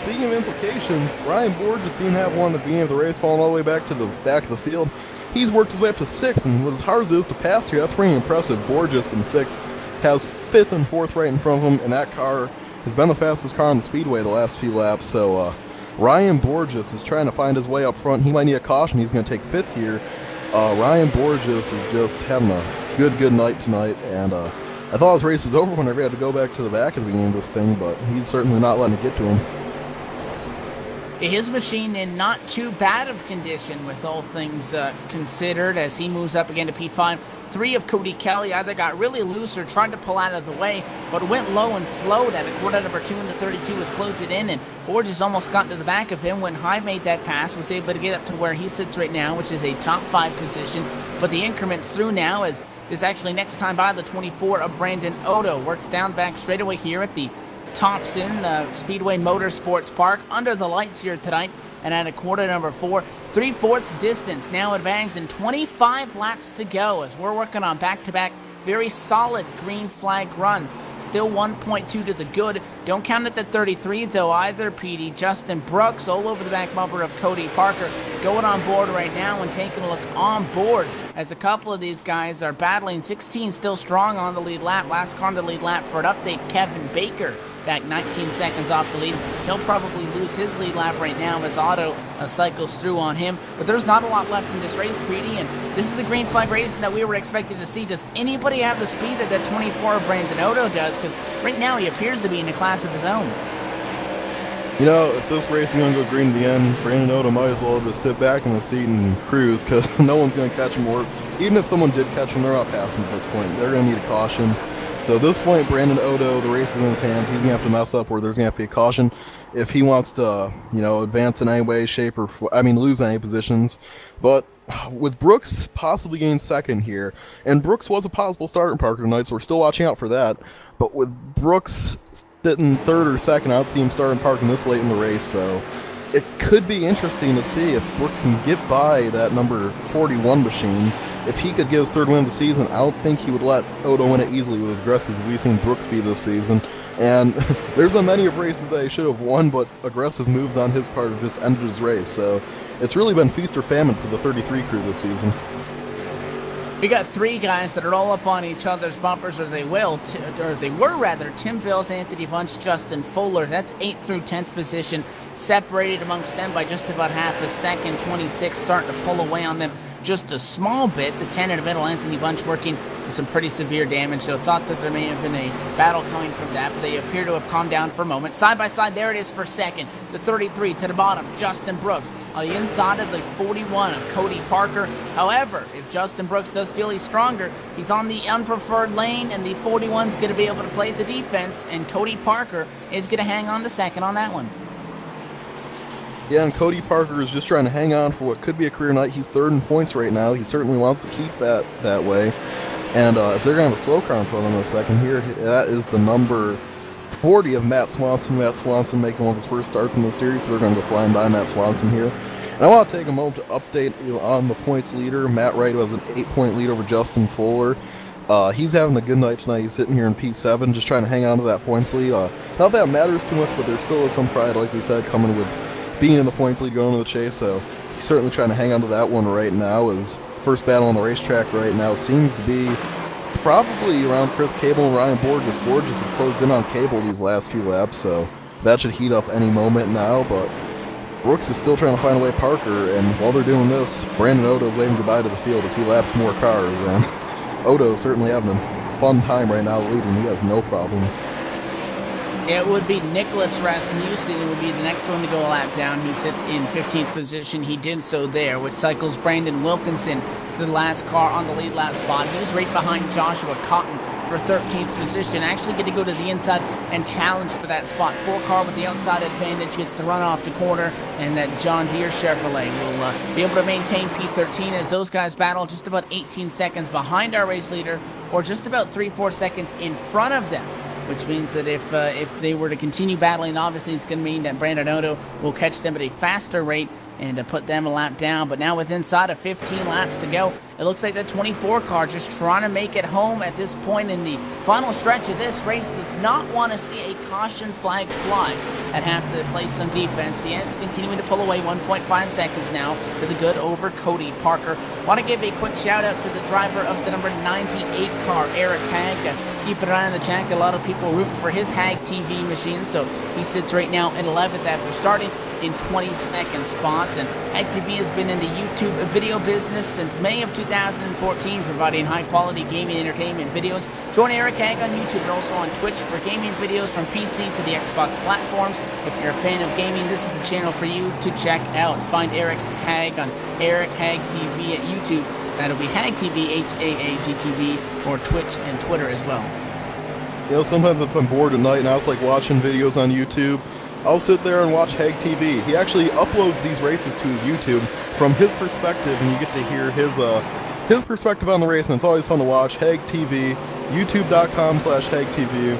Speaking of implications, Ryan Borges seemed to have won the beginning of the race, falling all the way back to the back of the field. He's worked his way up to 6th, and with as hard as it is to pass here, that's pretty impressive. Borges in 6th has 5th and 4th right in front of him, and that car has been the fastest car on the speedway the last few laps, so Ryan Borges is trying to find his way up front. He might need a caution. He's going to take 5th here. Ryan Borges is just having a good night tonight, and I thought his race was over whenever he had to go back to the back at the beginning of this thing, but he's certainly not letting it get to him. His machine in not too bad of condition with all things considered, as he moves up again to P5. 3 of Cody Kelly either got really loose or tried to pull out of the way, but went low and slowed at it. Quarter number 2 in the 32 was closing in, and Borges almost got to the back of him when High made that pass, was able to get up to where he sits right now, which is a top 5 position. But the increment's through now, as is actually next time by the 24 of Brandon Odo. Works down back straightaway here at the Thompson Speedway Motorsports Park under the lights here tonight, and at a quarter number 4, 3/4 distance now at Bangs, and 25 laps to go as we're working on back-to-back very solid green flag runs. Still 1.2 to the good. Don't count it at 33 though either, PD. Justin Brooks all over the back bumper of Cody Parker going on board right now and taking a look on board as a couple of these guys are battling. 16 still strong on the lead lap. Last car on the lead lap for an update, Kevin Baker back 19 seconds off the lead. He'll probably lose his lead lap right now as Otto cycles through on him. But there's not a lot left in this race, Greedy, and this is the green flag racing that we were expecting to see. Does anybody have the speed that 24 Brandon Otto does? Because right now he appears to be in a class of his own. You know, if this race is going to go green to the end, Brandon Otto might as well just sit back in the seat and cruise, because no one's going to catch him. Or even if someone did catch him, they're not passing at this point. They're going to need a caution. So at this point, Brandon Otto, the race is in his hands. He's going to have to mess up where there's going to have to be a caution if he wants to, you know, advance in any way, shape, or, lose any positions. But with Brooks possibly getting second here, and Brooks was a possible starter in Parker tonight, so we're still watching out for that. But with Brooks sitting third or second, I don't see him starting Parker this late in the race, so it could be interesting to see if Brooks can get by that number 41 machine. If he could get his third win of the season, I don't think he would let Odo win it easily with as aggressive as we've seen Brooks be this season. And there's been many of races that he should have won, but aggressive moves on his part have just ended his race. So it's really been feast or famine for the 33 crew this season. We got three guys that are all up on each other's bumpers, or they were rather. Tim Bills, Anthony Bunch, Justin Fuller. That's 8th through 10th position, separated amongst them by just about half a second. 26 starting to pull away on them just a small bit. The 10 in the middle, Anthony Bunch, working with some pretty severe damage, so thought that there may have been a battle coming from that, but they appear to have calmed down for a moment. Side by side, there it is for second. The 33 to the bottom, Justin Brooks. On the inside of the 41 of Cody Parker. However, if Justin Brooks does feel he's stronger, he's on the unpreferred lane, and the 41's going to be able to play the defense, and Cody Parker is going to hang on to second on that one. Yeah, and Cody Parker is just trying to hang on for what could be a career night. He's 3rd in points right now. He certainly wants to keep that way. And if they're going to have a slow car in front of him in a second here, that is the number 40 of Matt Swanson. Matt Swanson making one of his first starts in the series, so they're going to go flying by Matt Swanson here. And I want to take a moment to update you on the points leader. Matt Wright has an 8-point lead over Justin Fuller. He's having a good night tonight. He's sitting here in P7, just trying to hang on to that points lead. Not that it matters too much, but there still is some pride, like we said, coming with being in the points lead going to the chase, so he's certainly trying to hang on to that one right now. His first battle on the racetrack right now seems to be probably around Chris Cable and Ryan Borges. Borges has closed in on Cable these last few laps, so that should heat up any moment now, but Brooks is still trying to find a way Parker, and while they're doing this, Brandon Odo is waving goodbye to the field as he laps more cars, and Odo is certainly having a fun time right now leading. He has no problems. It would be Nicholas Rasmussen who would be the next one to go a lap down, who sits in 15th position. He did so there, which cycles Brandon Wilkinson to the last car on the lead lap spot. He's right behind Joshua Cotton for 13th position, actually get to go to the inside and challenge for that spot. 4 car with the outside advantage gets to run off the corner, and that John Deere Chevrolet will be able to maintain P13 as those guys battle just about 18 seconds behind our race leader, or just about 3-4 seconds in front of them. Which means that if they were to continue battling, obviously it's going to mean that Brandon Odo will catch them at a faster rate and put them a lap down. But now with inside of 15 laps to go, it looks like that 24 car just trying to make it home at this point in the final stretch of this race. Does not want to see a caution flag fly and have to play some defense. The Ants continuing to pull away 1.5 seconds now to the good over Cody Parker. Want to give a quick shout out to the driver of the number 98 car, Eric Hag. Keep an eye on the track. A lot of people rooting for his Hag TV machine, so he sits right now in 11th after starting in 22nd spot. And Hag TV has been in the YouTube video business since May of 2014, providing high-quality gaming entertainment videos. Join Eric Hag on YouTube and also on Twitch for gaming videos from PC to the Xbox platforms. If you're a fan of gaming, this is the channel for you to check out. Find Eric Hag on Eric Hag TV at YouTube. That'll be Hag TV, HAAGTV, or Twitch and Twitter as well. You know, sometimes if I'm bored at night and I was like watching videos on YouTube, I'll sit there and watch Hag TV. He actually uploads these races to his YouTube from his perspective, and you get to hear his perspective on the race, and it's always fun to watch. Hag TV, youtube.com/Hag TV.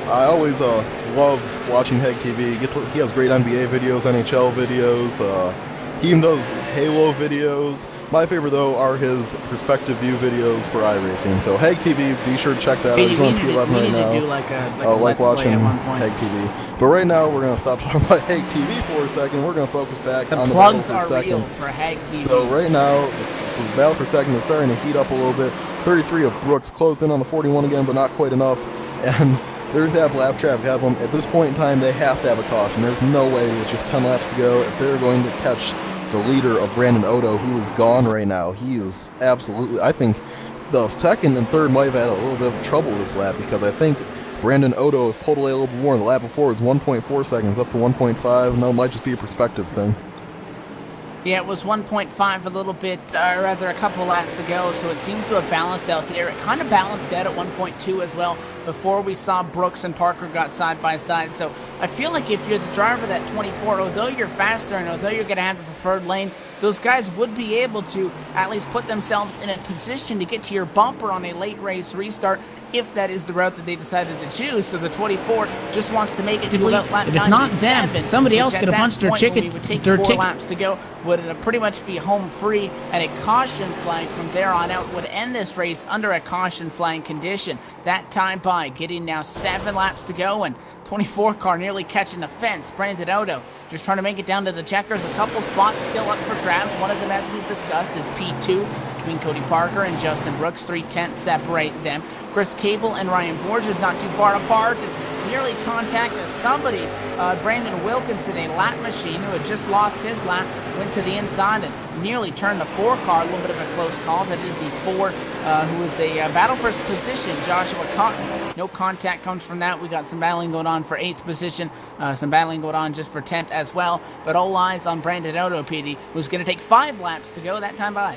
I always love watching Hag TV. He has great NBA videos, NHL videos. He even does Halo videos. My favorite, though, are his perspective view videos for iRacing. So Hag TV, be sure to check that out. He's on P11 right now. To do like a let's watching play at one point. Hag TV. But right now, we're going to stop talking about Hag TV for a second. We're going to focus back on the battle plugs for are second. real for Hag TV. So right now, the battle for second is starting to heat up a little bit. 33 of Brooks closed in on the 41 again, but not quite enough. And they're going to have lap traffic. At this point in time, they have to have a caution. There's no way with just 10 laps to go if they're going to catch the leader of Brandon Odo, who is gone right now. He is absolutely, I think the second and third might have had a little bit of trouble this lap, because I think Brandon Odo has pulled away a little bit more. The lap before was 1.4 seconds, up to 1.5. No, it might just be a perspective thing. Yeah, it was 1.5 a little bit, rather a couple laps ago, so it seems to have balanced out there. It kind of balanced out at 1.2 as well before we saw Brooks and Parker got side by side. So I feel like if you're the driver of that 24, although you're faster and although you're going to have the preferred lane, those guys would be able to at least put themselves in a position to get to your bumper on a late race restart if that is the route that they decided to choose. So the 24 just wants to make it to about lap 97. If it's not them, somebody else could have punched their ticket. Would take 4 laps to go, would pretty much be home free, and a caution flag from there on out would end this race under a caution flag condition. That time by getting now 7 laps to go, and 24 car nearly catching the fence. Brandon Auto just trying to make it down to the checkers. A couple spots still up for grabs. One of them, as we discussed, is P2 between Cody Parker and Justin Brooks. 3/10 separate them. Chris Cable and Ryan Borges not too far apart. And nearly contacted somebody. Brandon Wilkinson, a lap machine who had just lost his lap, went to the inside and nearly turned the 4 car. A little bit of a close call. That is the 4 who is a battle for position, Joshua Cotton. No contact comes from that. We got some battling going on for 8th position, some battling going on just for 10th as well. But all eyes on Brandon Auto, PD, who's going to take 5 laps to go that time by.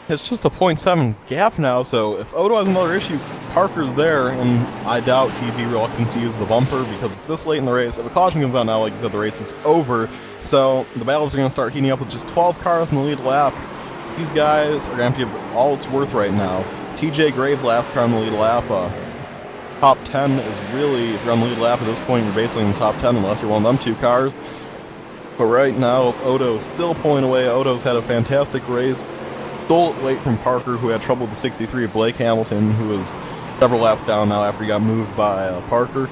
It's just a 0.7 gap now, so if Odo has another issue, Parker's there, and I doubt he'd be reluctant to use the bumper because it's this late in the race. If a caution comes out now, like you said, the race is over. So the battles are going to start heating up with just 12 cars in the lead lap. These guys are going to have to give all it's worth right now. TJ Graves' last car in the lead lap. Top 10 is really, if you're on the lead lap at this point, you're basically in the top 10 unless you're one of them 2 cars. But right now, Odo's still pulling away. Odo's had a fantastic race. Stole it late from Parker, who had trouble with the 63 of Blake Hamilton, who was several laps down now after he got moved by Parker.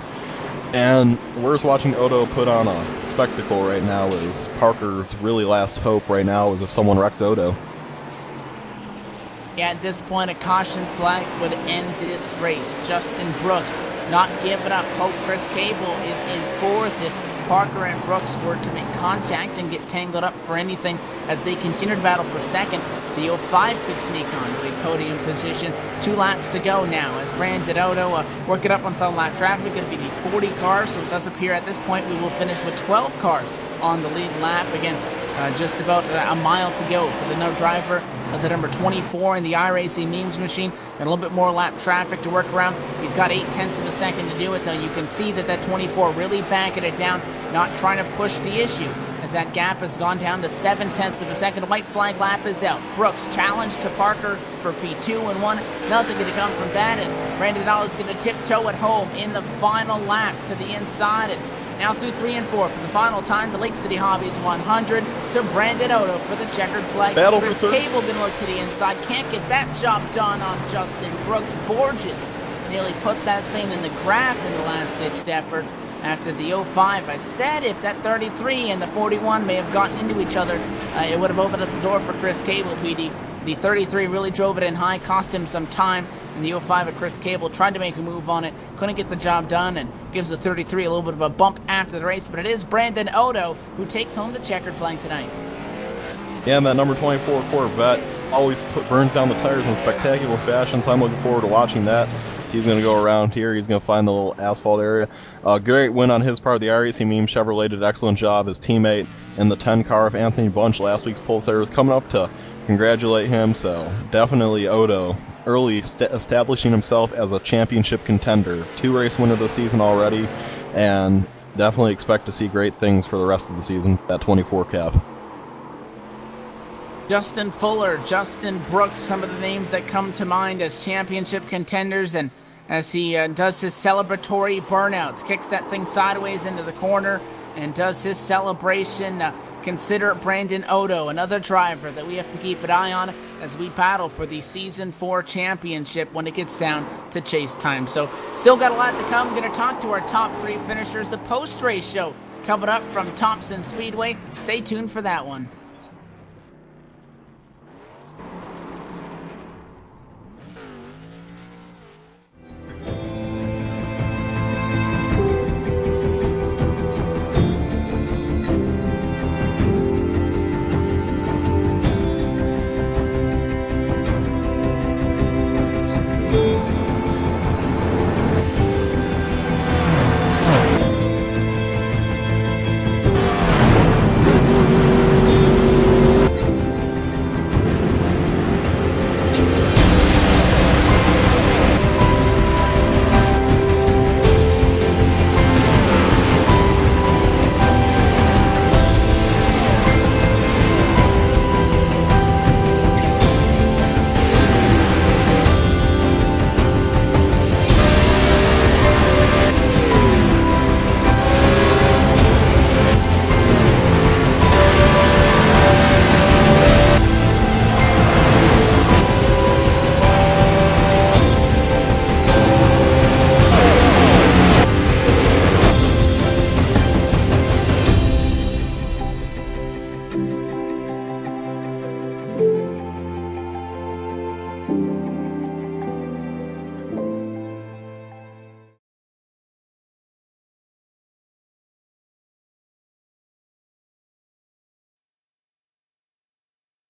And we're just watching Odo put on a spectacle right now, as Parker's really last hope right now is if someone wrecks Odo. Yeah, at this point, a caution flag would end this race. Justin Brooks not giving up hope. Chris Cable is in 4th if Parker and Brooks were to make contact and get tangled up for anything as they continue to battle for 2nd. The 05 could sneak on to a podium position. 2 laps to go now as Brandon Auto working up on some lap traffic. Going to be the 40 cars, so it does appear at this point we will finish with 12 cars on the lead lap. Again, just about a mile to go for the no driver of the number 24 in the iRacing memes machine. Got a little bit more lap traffic to work around. He's got 0.8 of a second to do it, though. You can see that 24 really backing it down, not trying to push the issue, as that gap has gone down to 0.7 of a second. White flag lap is out. Brooks challenged to Parker for P2 and 1. Nothing going to come from that, and Brandon Auto is going to tiptoe at home in the final laps to the inside. And now through 3 and 4 for the final time, the Lake City Hobbies 100 to Brandon Auto for the checkered flag. Battle Chris Cable going to look to the inside. Can't get that job done on Justin Brooks. Borges nearly put that thing in the grass in the last-ditched effort after the 05. I said if that 33 and the 41 may have gotten into each other, it would have opened up the door for Chris Cable, PD. The 33 really drove it in high, cost him some time. And the 05 of Chris Cable tried to make a move on it, couldn't get the job done, and gives the 33 a little bit of a bump after the race. But it is Brandon Auto who takes home the checkered flag tonight. Yeah, and that number 24 Corvette always burns down the tires in spectacular fashion, so I'm looking forward to watching that. He's going to go around here. He's going to find the little asphalt area. Great win on his part. The iRacing Meme Chevrolet did an excellent job. His teammate in the 10 car of Anthony Bunch, last week's pole sitter, was coming up to congratulate him. So definitely Odo early establishing himself as a championship contender. 2 race winner this season already, and definitely expect to see great things for the rest of the season, that 24 cap. Justin Fuller, Justin Brooks, some of the names that come to mind as championship contenders, and as he does his celebratory burnouts, kicks that thing sideways into the corner and does his celebration. Consider Brandon Auto, another driver that we have to keep an eye on as we battle for the Season 4 championship when it gets down to chase time. So still got a lot to come. Going to talk to our top 3 finishers. The post-race show coming up from Thompson Speedway. Stay tuned for that one.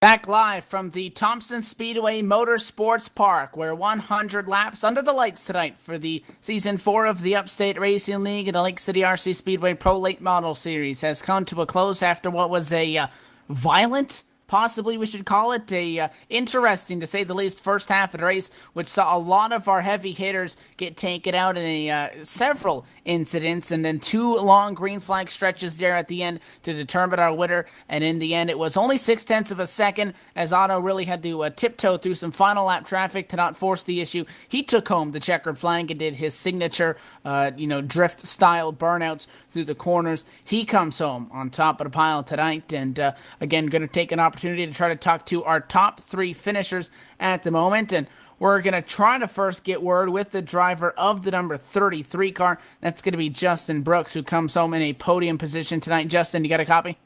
Back live from the Thompson Speedway Motorsports Park, where 100 laps under the lights tonight for the Season 4 of the Upstate Racing League and the Lake City RC Speedway Pro Late Model Series has come to a close after what was a violent, possibly we should call it, a interesting, to say the least, first half of the race, which saw a lot of our heavy hitters get taken out in several incidents, and then 2 long green flag stretches there at the end to determine our winner. And in the end, it was only 0.6 of a second, as Otto really had to tiptoe through some final lap traffic to not force the issue. He took home the checkered flag and did his signature, drift style burnouts through the corners. He comes home on top of the pile tonight, and again, going to take an opportunity to try to talk to our top 3 finishers at the moment. And we're going to try to first get word with the driver of the number 33 car. That's going to be Justin Brooks, who comes home in a podium position tonight. Justin, you got a copy?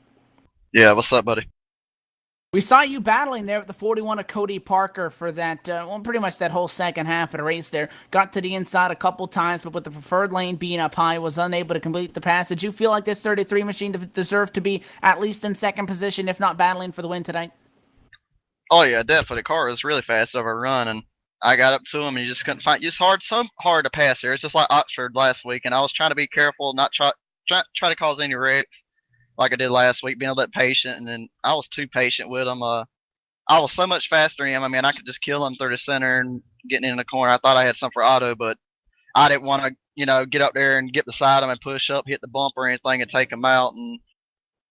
Yeah, what's up, buddy? We saw you battling there with the 41 of Cody Parker for that, pretty much that whole second half of the race there. Got to the inside a couple times, but with the preferred lane being up high, was unable to complete the pass. Did you feel like this 33 machine deserved to be at least in second position, if not battling for the win tonight? Oh, yeah, definitely. The car was really fast over a run, and I got up to him, and you just couldn't find. It's so hard to pass here. It's just like Oxford last week, and I was trying to be careful, not try to cause any wrecks like I did last week, being a little bit patient, and then I was too patient with him. I was so much faster than him. I mean, I could just kill him through the center and getting in the corner. I thought I had something for Otto, but I didn't want to, get up there and get beside him and push up, hit the bumper or anything, and take him out and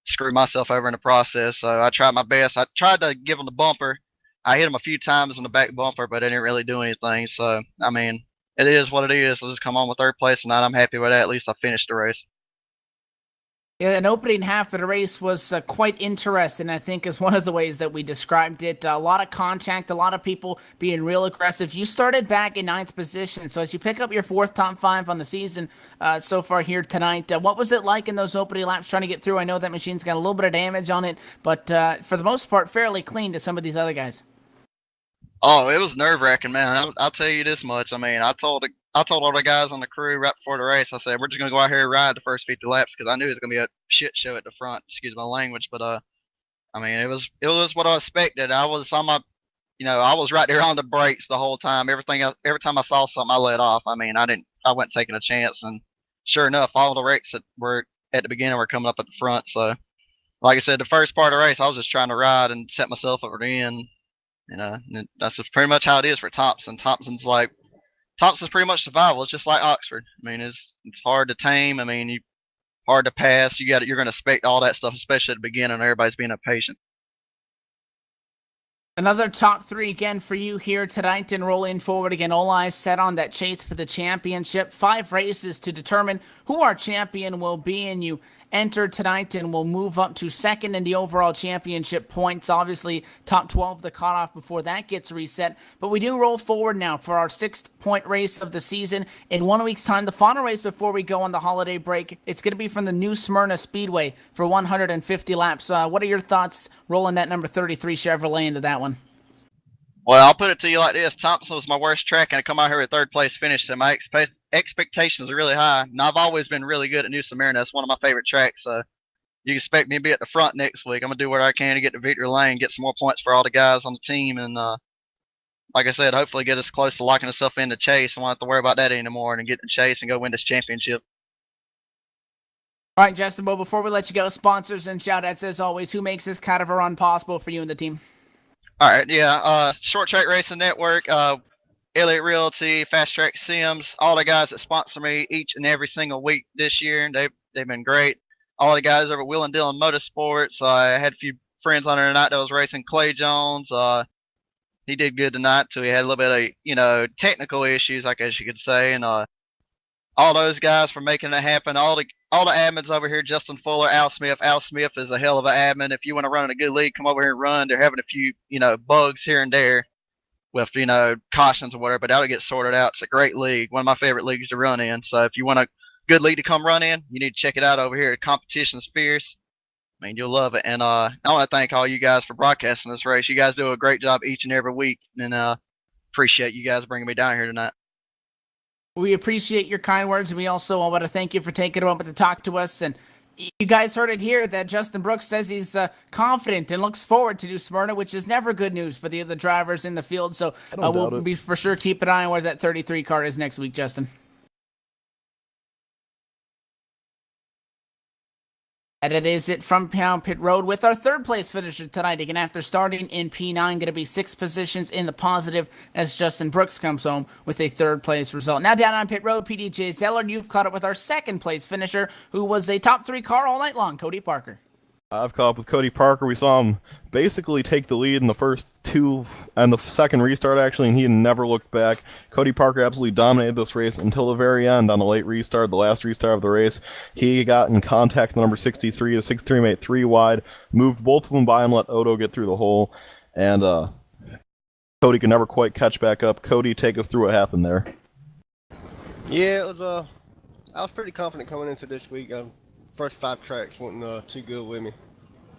screw myself over in the process. So I tried my best. I tried to give him the bumper. I hit him a few times in the back bumper, but I didn't really do anything. So, I mean, it is what it is. I'll just come on with third place tonight. I'm happy with that. At least I finished the race. Yeah, an opening half of the race was quite interesting, I think, is one of the ways that we described it. A lot of contact, a lot of people being real aggressive. You started back in 9th position, so as you pick up your 4th top 5 on the season so far here tonight, what was it like in those opening laps trying to get through? I know that machine's got a little bit of damage on it, but for the most part, fairly clean to some of these other guys. Oh, it was nerve-wracking, man. I'll tell you this much. I mean, I told all the guys on the crew right before the race, I said, we're just going to go out here and ride the first 50 laps because I knew it was going to be a shit show at the front. Excuse my language. But, I mean, it was what I expected. I was on I was right there on the brakes the whole time. Every time I saw something, I let off. I mean, I wasn't taking a chance. And sure enough, all the wrecks that were at the beginning were coming up at the front. So, like I said, the first part of the race, I was just trying to ride and set myself up for the end. And that's just pretty much how it is for Thompson. Thompson's pretty much survival. It's just like Oxford. I mean, it's hard to tame. I mean, hard to pass. You're going to expect all that stuff, especially at the beginning. Everybody's being impatient. Another top 3 again for you here tonight, and rolling forward again. All eyes set on that chase for the championship. 5 races to determine who our champion will be, and you enter tonight and will move up to 2nd in the overall championship points. Obviously, top 12 the cutoff before that gets reset. But we do roll forward now for our 6th point race of the season. In 1 week's time, the final race before we go on the holiday break, it's going to be from the New Smyrna Speedway for 150 laps. What are your thoughts rolling that number 33 Chevrolet into that one? Well, I'll put it to you like this. Thompson was my worst track, and I come out here with 3rd place finish, and my expectations are really high. And I've always been really good at New Smyrna. It's one of my favorite tracks, so you expect me to be at the front next week. I'm going to do what I can to get to victory lane, get some more points for all the guys on the team, and like I said, hopefully get us close to locking ourselves in the chase. I won't have to worry about that anymore and get in the chase and go win this championship. All right, Justin, well, before we let you go, sponsors and shout-outs as always. Who makes this kind of a run possible for you and the team? All right, yeah, Short Track Racing Network, Elliott Realty, Fast Track Sims, all the guys that sponsor me each and every single week this year, and they've been great. All the guys over at Will and Dillon Motorsports. I had a few friends on there tonight that was racing. Clay Jones, he did good tonight too. He had a little bit of technical issues, I guess you could say, and all those guys for making it happen. All the admins over here, Justin Fuller, Al Smith. Al Smith is a hell of an admin. If you want to run in a good league, come over here and run. They're having a few, bugs here and there with, cautions or whatever, but that'll get sorted out. It's a great league, one of my favorite leagues to run in. So if you want a good league to come run in, you need to check it out over here. The competition's fierce. I mean, you'll love it. And I want to thank all you guys for broadcasting this race. You guys do a great job each and every week, and appreciate you guys bringing me down here tonight. We appreciate your kind words, and we also want to thank you for taking a moment to talk to us and You guys heard it here that Justin Brooks says he's confident and looks forward to New Smyrna, which is never good news for the other drivers in the field. So we'll be for sure keep an eye on where that 33 car is next week, Justin. And it is it from Pound Pit Road with our third place finisher tonight. Again, after starting in P9, going to be 6 positions in the positive as Justin Brooks comes home with a third place result. Now down on Pit Road, PDJ Zeller, you've caught up with our second place finisher, who was a top 3 car all night long, Cody Parker. I've caught up with Cody Parker. We saw him basically take the lead in the first 2 and the second restart, actually, and he never looked back. Cody Parker absolutely dominated this race until the very end on the late restart, the last restart of the race. He got in contact with the number 63. The 63 made 3 wide, moved both of them by and let Odo get through the hole, and Cody could never quite catch back up. Cody, take us through what happened there. Yeah, it was I was pretty confident coming into this week. First 5 tracks wasn't too good with me.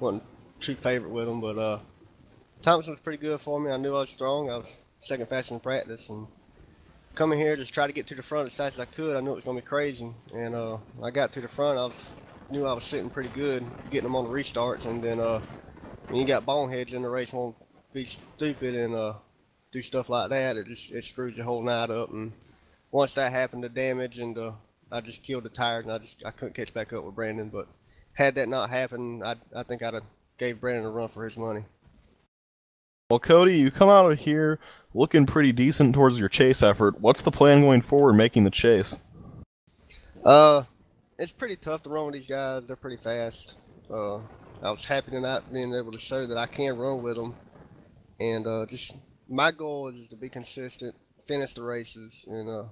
Wasn't too favorite with them, but Thompson was pretty good for me. I knew I was strong. I was second fastest in practice, and coming here just try to get to the front as fast as I could. I knew it was gonna be crazy, and I got to the front. Knew I was sitting pretty good, getting them on the restarts, and then when you got boneheads in the race, won't be stupid and do stuff like that. It screws your whole night up, and once that happened, the damage and I just killed the tire, and I couldn't catch back up with Brandon. But had that not happened, I think I'd have gave Brandon a run for his money. Well, Cody, you come out of here looking pretty decent towards your chase effort. What's the plan going forward, making the chase? It's pretty tough to run with these guys. They're pretty fast. I was happy tonight being able to show that I can run with them. And just my goal is to be consistent, finish the races, and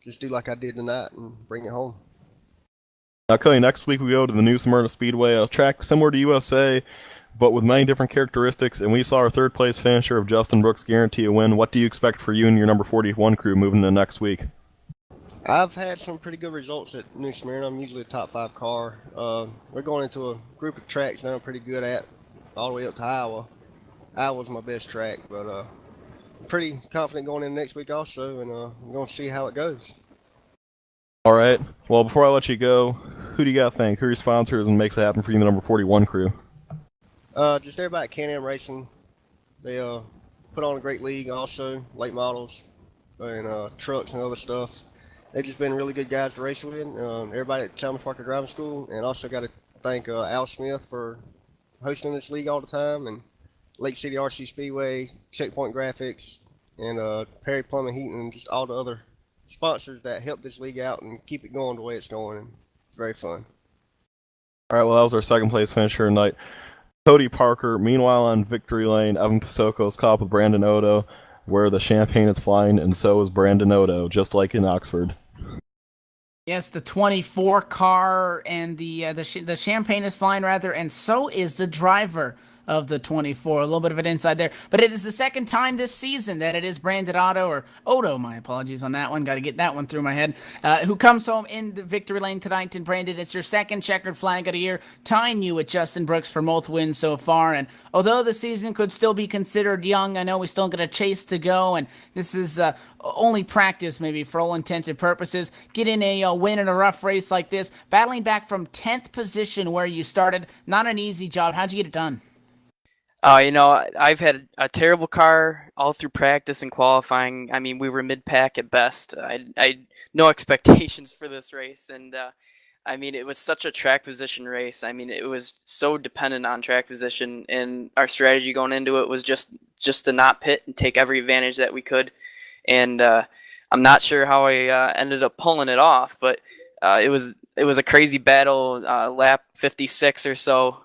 just do like I did tonight and bring it home. Now, Cody, next week we go to the New Smyrna Speedway, a track similar to USA, but with many different characteristics, and we saw our third place finisher of Justin Brooks guarantee a win. What do you expect for you and your number 41 crew moving into next week? I've had some pretty good results at New Smyrna. I'm usually a top 5 car. We're going into a group of tracks that I'm pretty good at, all the way up to Iowa. Iowa's my best track, but I'm pretty confident going in next week also, and I'm going to see how it goes. All right. Well, before I let you go, who do you got to thank? Who are your sponsors and makes it happen for you in the number 41 crew? Just everybody at Can-Am Racing. They put on a great league also, late models and trucks and other stuff. They've just been really good guys to race with. Everybody at Chalmers Parker Driving School, and also got to thank Al Smith for hosting this league all the time, and Lake City RC Speedway, Checkpoint Graphics, and Perry Plumbing Heating, and just all the other sponsors that help this league out and keep it going the way it's going. And it's very fun. All right, well, that was our second place finisher tonight. Cody Parker. Meanwhile, on victory lane, Evan Pasoko's caught up with Brandon Odo, where the champagne is flying, and so is Brandon Odo, just like in Oxford. Yes, the 24 car and the champagne is flying, rather, and so is the driver of the 24. A little bit of an inside there. But it is the second time this season that it is Brandon Odo, my apologies on that one. Got to get that one through my head. Who comes home in the victory lane tonight. And Brandon, it's your second checkered flag of the year, tying you with Justin Brooks for most wins so far. And although the season could still be considered young, I know we still got a chase to go. And this is only practice, maybe, for all intents and purposes. Getting a win in a rough race like this, battling back from 10th position where you started. Not an easy job. How'd you get it done? I've had a terrible car all through practice and qualifying. I mean, we were mid-pack at best. I no expectations for this race, and I mean, it was such a track position race. I mean, it was so dependent on track position, and our strategy going into it was just to not pit and take every advantage that we could. And I'm not sure how I ended up pulling it off, but it was a crazy battle, lap 56 or so.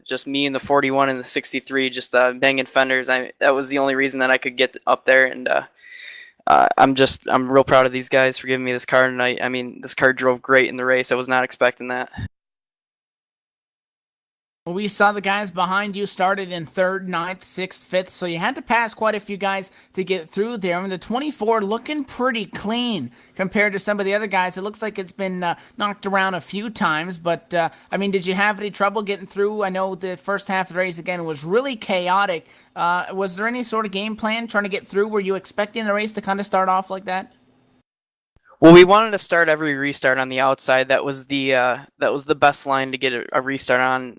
Just me and the 41 and the 63, just banging fenders. That was the only reason that I could get up there, and I'm real proud of these guys for giving me this car tonight. I mean, this car drove great in the race. I was not expecting that. Well, we saw the guys behind you started in 3rd, 9th, 6th, 5th, so you had to pass quite a few guys to get through there. I mean, the 24 looking pretty clean compared to some of the other guys. It looks like it's been knocked around a few times, but, I mean, did you have any trouble getting through? I know the first half of the race, again, was really chaotic. Was there any sort of game plan trying to get through? Were you expecting the race to kind of start off like that? Well, we wanted to start every restart on the outside. That was the best line to get a restart on,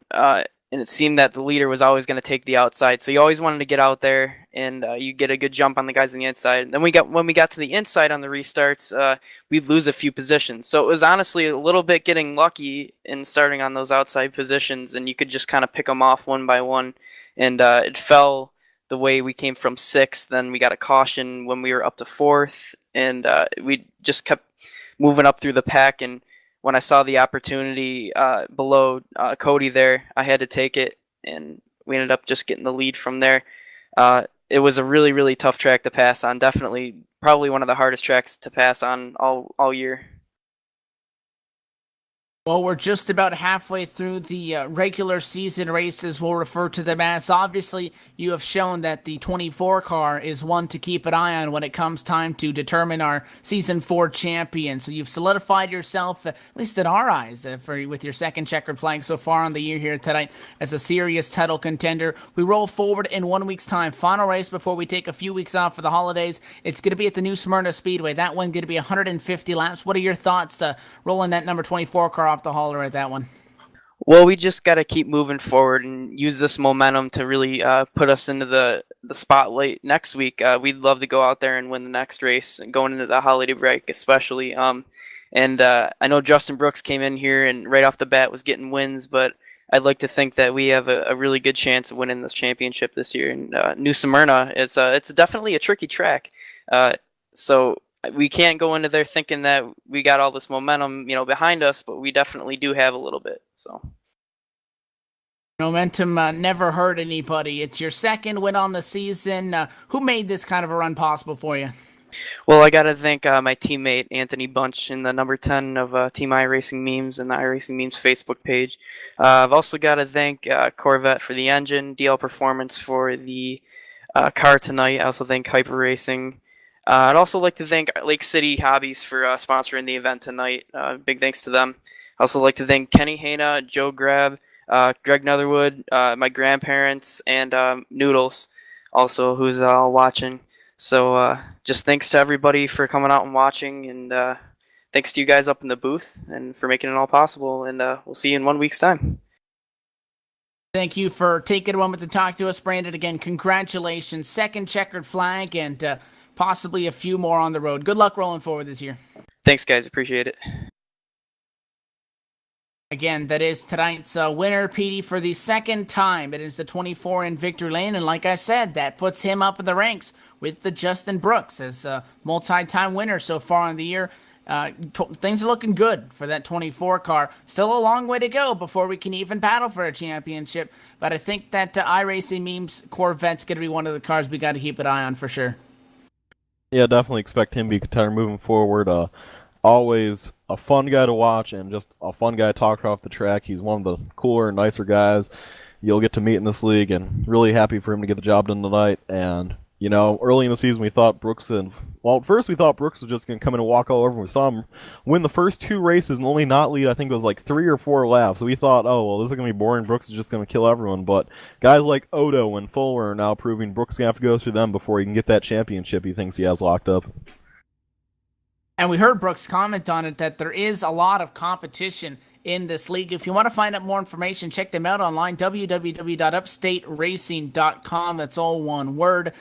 and it seemed that the leader was always going to take the outside. So you always wanted to get out there, and you get a good jump on the guys on the inside. And then when we got to the inside on the restarts, we'd lose a few positions. So it was honestly a little bit getting lucky in starting on those outside positions, and you could just kind of pick them off one by one. And it fell the way we came from sixth. Then we got a caution when we were up to fourth, and we just kept moving up through the pack. And when I saw the opportunity below Cody there, I had to take it, and we ended up just getting the lead from there. It was a really, really tough track to pass on. Definitely, probably one of the hardest tracks to pass on all year. Well, we're just about halfway through the regular season races. We'll refer to them as. Obviously, you have shown that the 24 car is one to keep an eye on when it comes time to determine our Season 4 champion. So you've solidified yourself, at least in our eyes, with your second checkered flag so far on the year here tonight as a serious title contender. We roll forward in 1 week's time. Final race before we take a few weeks off for the holidays. It's going to be at the New Smyrna Speedway. That one going to be 150 laps. What are your thoughts rolling that number 24 car off the hauler at that one? Well, we just got to keep moving forward and use this momentum to really put us into the spotlight next week. We'd love to go out there and win the next race, and going into the holiday break especially. And I know Justin Brooks came in here and right off the bat was getting wins, but I'd like to think that we have a really good chance of winning this championship this year. And New Smyrna, it's definitely a tricky track. So we can't go into there thinking that we got all this momentum, behind us, but we definitely do have a little bit. So momentum never hurt anybody. It's your second win on the season. Who made this kind of a run possible for you? Well, I got to thank my teammate Anthony Bunch in the number 10 of Team iRacing Memes and the iRacing Memes Facebook page. I've also got to thank Corvette for the engine, DL Performance for the car tonight. I also thank Hyper Racing. I'd also like to thank Lake City Hobbies for sponsoring the event tonight. Big thanks to them. I also like to thank Kenny Hana, Joe Grab, Greg Netherwood, my grandparents, and Noodles, also, who's watching. So just thanks to everybody for coming out and watching, and thanks to you guys up in the booth and for making it all possible. And we'll see you in 1 week's time. Thank you for taking a moment to talk to us, Brandon. Again, congratulations. Second checkered flag and possibly a few more on the road. Good luck rolling forward this year. Thanks, guys. Appreciate it. Again, that is tonight's winner, Petey, for the second time. It is the 24 in Victory Lane, and like I said, that puts him up in the ranks with the Justin Brooks as a multi-time winner so far in the year. Things are looking good for that 24 car. Still a long way to go before we can even battle for a championship, but I think that iRacing Memes Corvette's going to be one of the cars we got to keep an eye on for sure. Yeah, definitely expect him to be a contender moving forward. Always a fun guy to watch and just a fun guy to talk off the track. He's one of the cooler and nicer guys you'll get to meet in this league, and really happy for him to get the job done tonight. And, early in the season we thought Brooks was just going to come in and walk all over him. We saw him win the first two races and only not lead, I think it was like 3 or 4 laps. So we thought, oh, well, this is going to be boring. Brooks is just going to kill everyone. But guys like Odo and Fuller are now proving Brooks is going to have to go through them before he can get that championship he thinks he has locked up. And we heard Brooks comment on it that there is a lot of competition in this league. If you want to find out more information, check them out online, www.upstateracing.com. That's all one word.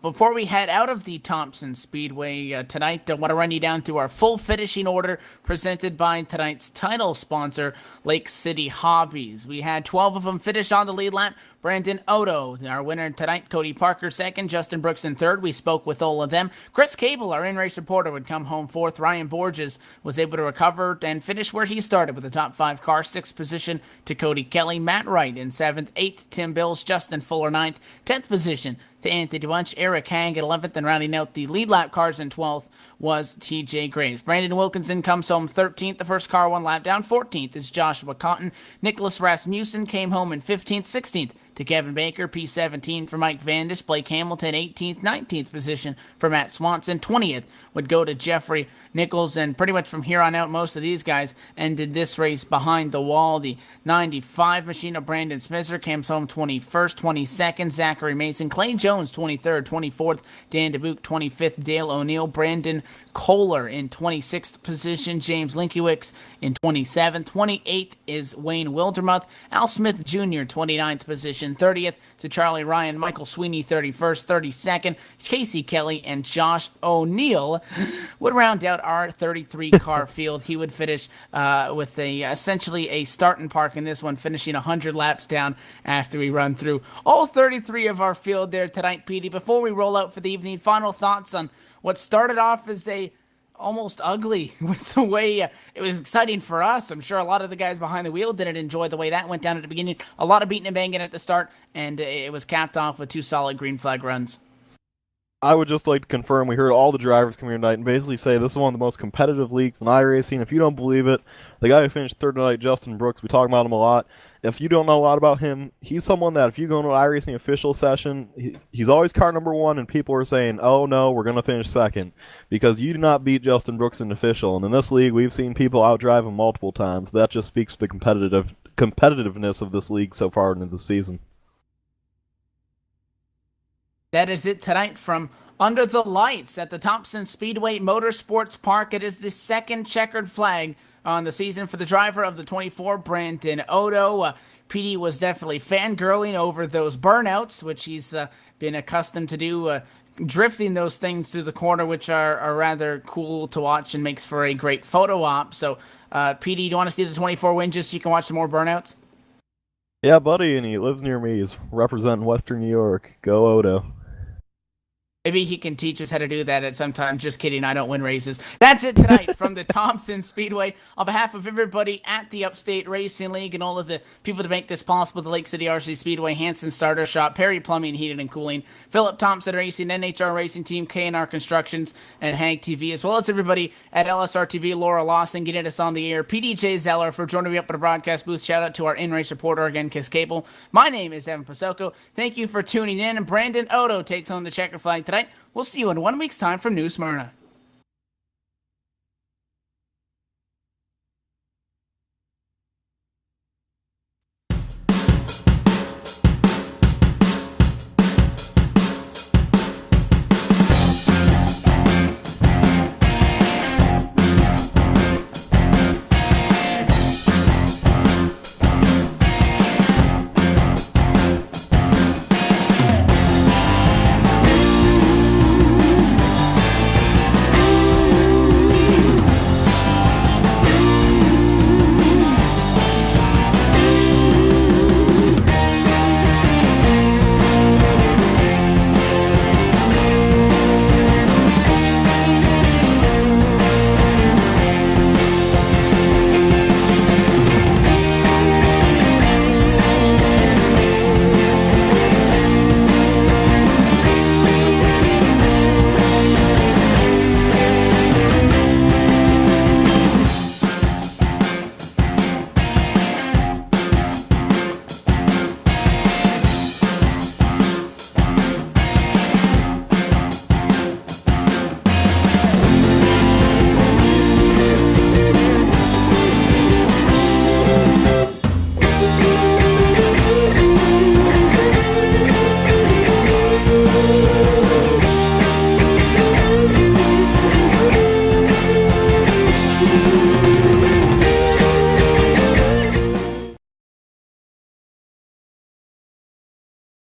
Before we head out of the Thompson Speedway tonight, I want to run you down through our full finishing order presented by tonight's title sponsor, Lake City Hobbies. We had 12 of them finish on the lead lap. Brandon Odo, our winner tonight. Cody Parker second. Justin Brooks in third. We spoke with all of them. Chris Cable, our in-race reporter, would come home fourth. Ryan Borges was able to recover and finish where he started with the top 5 car. 6th position to Cody Kelly. Matt Wright in 7th. 8th, Tim Bills. Justin Fuller 9th. 10th position to Anthony Bunch. Eric Hang at 11th. And rounding out the lead lap cars in 12th was TJ Graves. Brandon Wilkinson comes home 13th. The first car 1 lap down. 14th is Joshua Cotton. Nicholas Rasmussen came home in 15th. 16th, to Kevin Baker. P17 for Mike Vandish. Blake Hamilton, 18th, 19th position for Matt Swanson. 20th would go to Jeffrey Nichols, and pretty much from here on out, most of these guys ended this race behind the wall. The 95 machine of Brandon Smisser comes home 21st, 22nd, Zachary Mason. Clay Jones, 23rd, 24th, Dan DeBuke, 25th, Dale O'Neill, Brandon Kohler in 26th position, James Linkiewicz in 27th, 28th is Wayne Wildermuth, Al Smith Jr., 29th position, 30th to Charlie Ryan, Michael Sweeney, 31st, 32nd, Casey Kelly, and Josh O'Neill would round out our 33-car field. He would finish with essentially a start and park in this one, finishing 100 laps down after we run through all 33 of our field there tonight, Petey. Before we roll out for the evening, final thoughts on what started off as almost ugly with the way it was exciting for us. I'm sure a lot of the guys behind the wheel didn't enjoy the way that went down at the beginning. A lot of beating and banging at the start, and it was capped off with 2 solid green flag runs. I would just like to confirm we heard all the drivers come here tonight and basically say this is one of the most competitive leagues in iRacing. If you don't believe it, the guy who finished third tonight, Justin Brooks, we talk about him a lot. If you don't know a lot about him, he's someone that if you go to an iRacing official session, he's always car number 1, and people are saying, oh no, we're going to finish second, because you do not beat Justin Brooks in official. And in this league, we've seen people outdrive him multiple times. That just speaks to the competitiveness of this league so far into the season. That is it tonight from Under the Lights at the Thompson Speedway Motorsports Park. It is the second checkered flag on the season for the driver of the 24, Brandon Odo. PD was definitely fangirling over those burnouts, which he's been accustomed to do, drifting those things through the corner, which are rather cool to watch and makes for a great photo op. So, PD, do you want to see the 24 win just so you can watch some more burnouts? Yeah, buddy, and he lives near me. He's representing Western New York. Go Odo. Maybe he can teach us how to do that at some time. Just kidding, I don't win races. That's it tonight from the Thompson Speedway. On behalf of everybody at the Upstate Racing League and all of the people to make this possible, the Lake City RC Speedway, Hanson Starter Shop, Perry Plumbing, Heating and Cooling, Philip Thompson Racing, NHR Racing Team, K&R Constructions, and Hank TV, as well as everybody at LSRTV, Laura Lawson, getting us on the air, PDJ Zeller for joining me up at the broadcast booth. Shout out to our in-race reporter again, Kiss Cable. My name is Evan Pasoko. Thank you for tuning in. Brandon Odo takes home the checker flag tonight. We'll see you in 1 week's time from New Smyrna.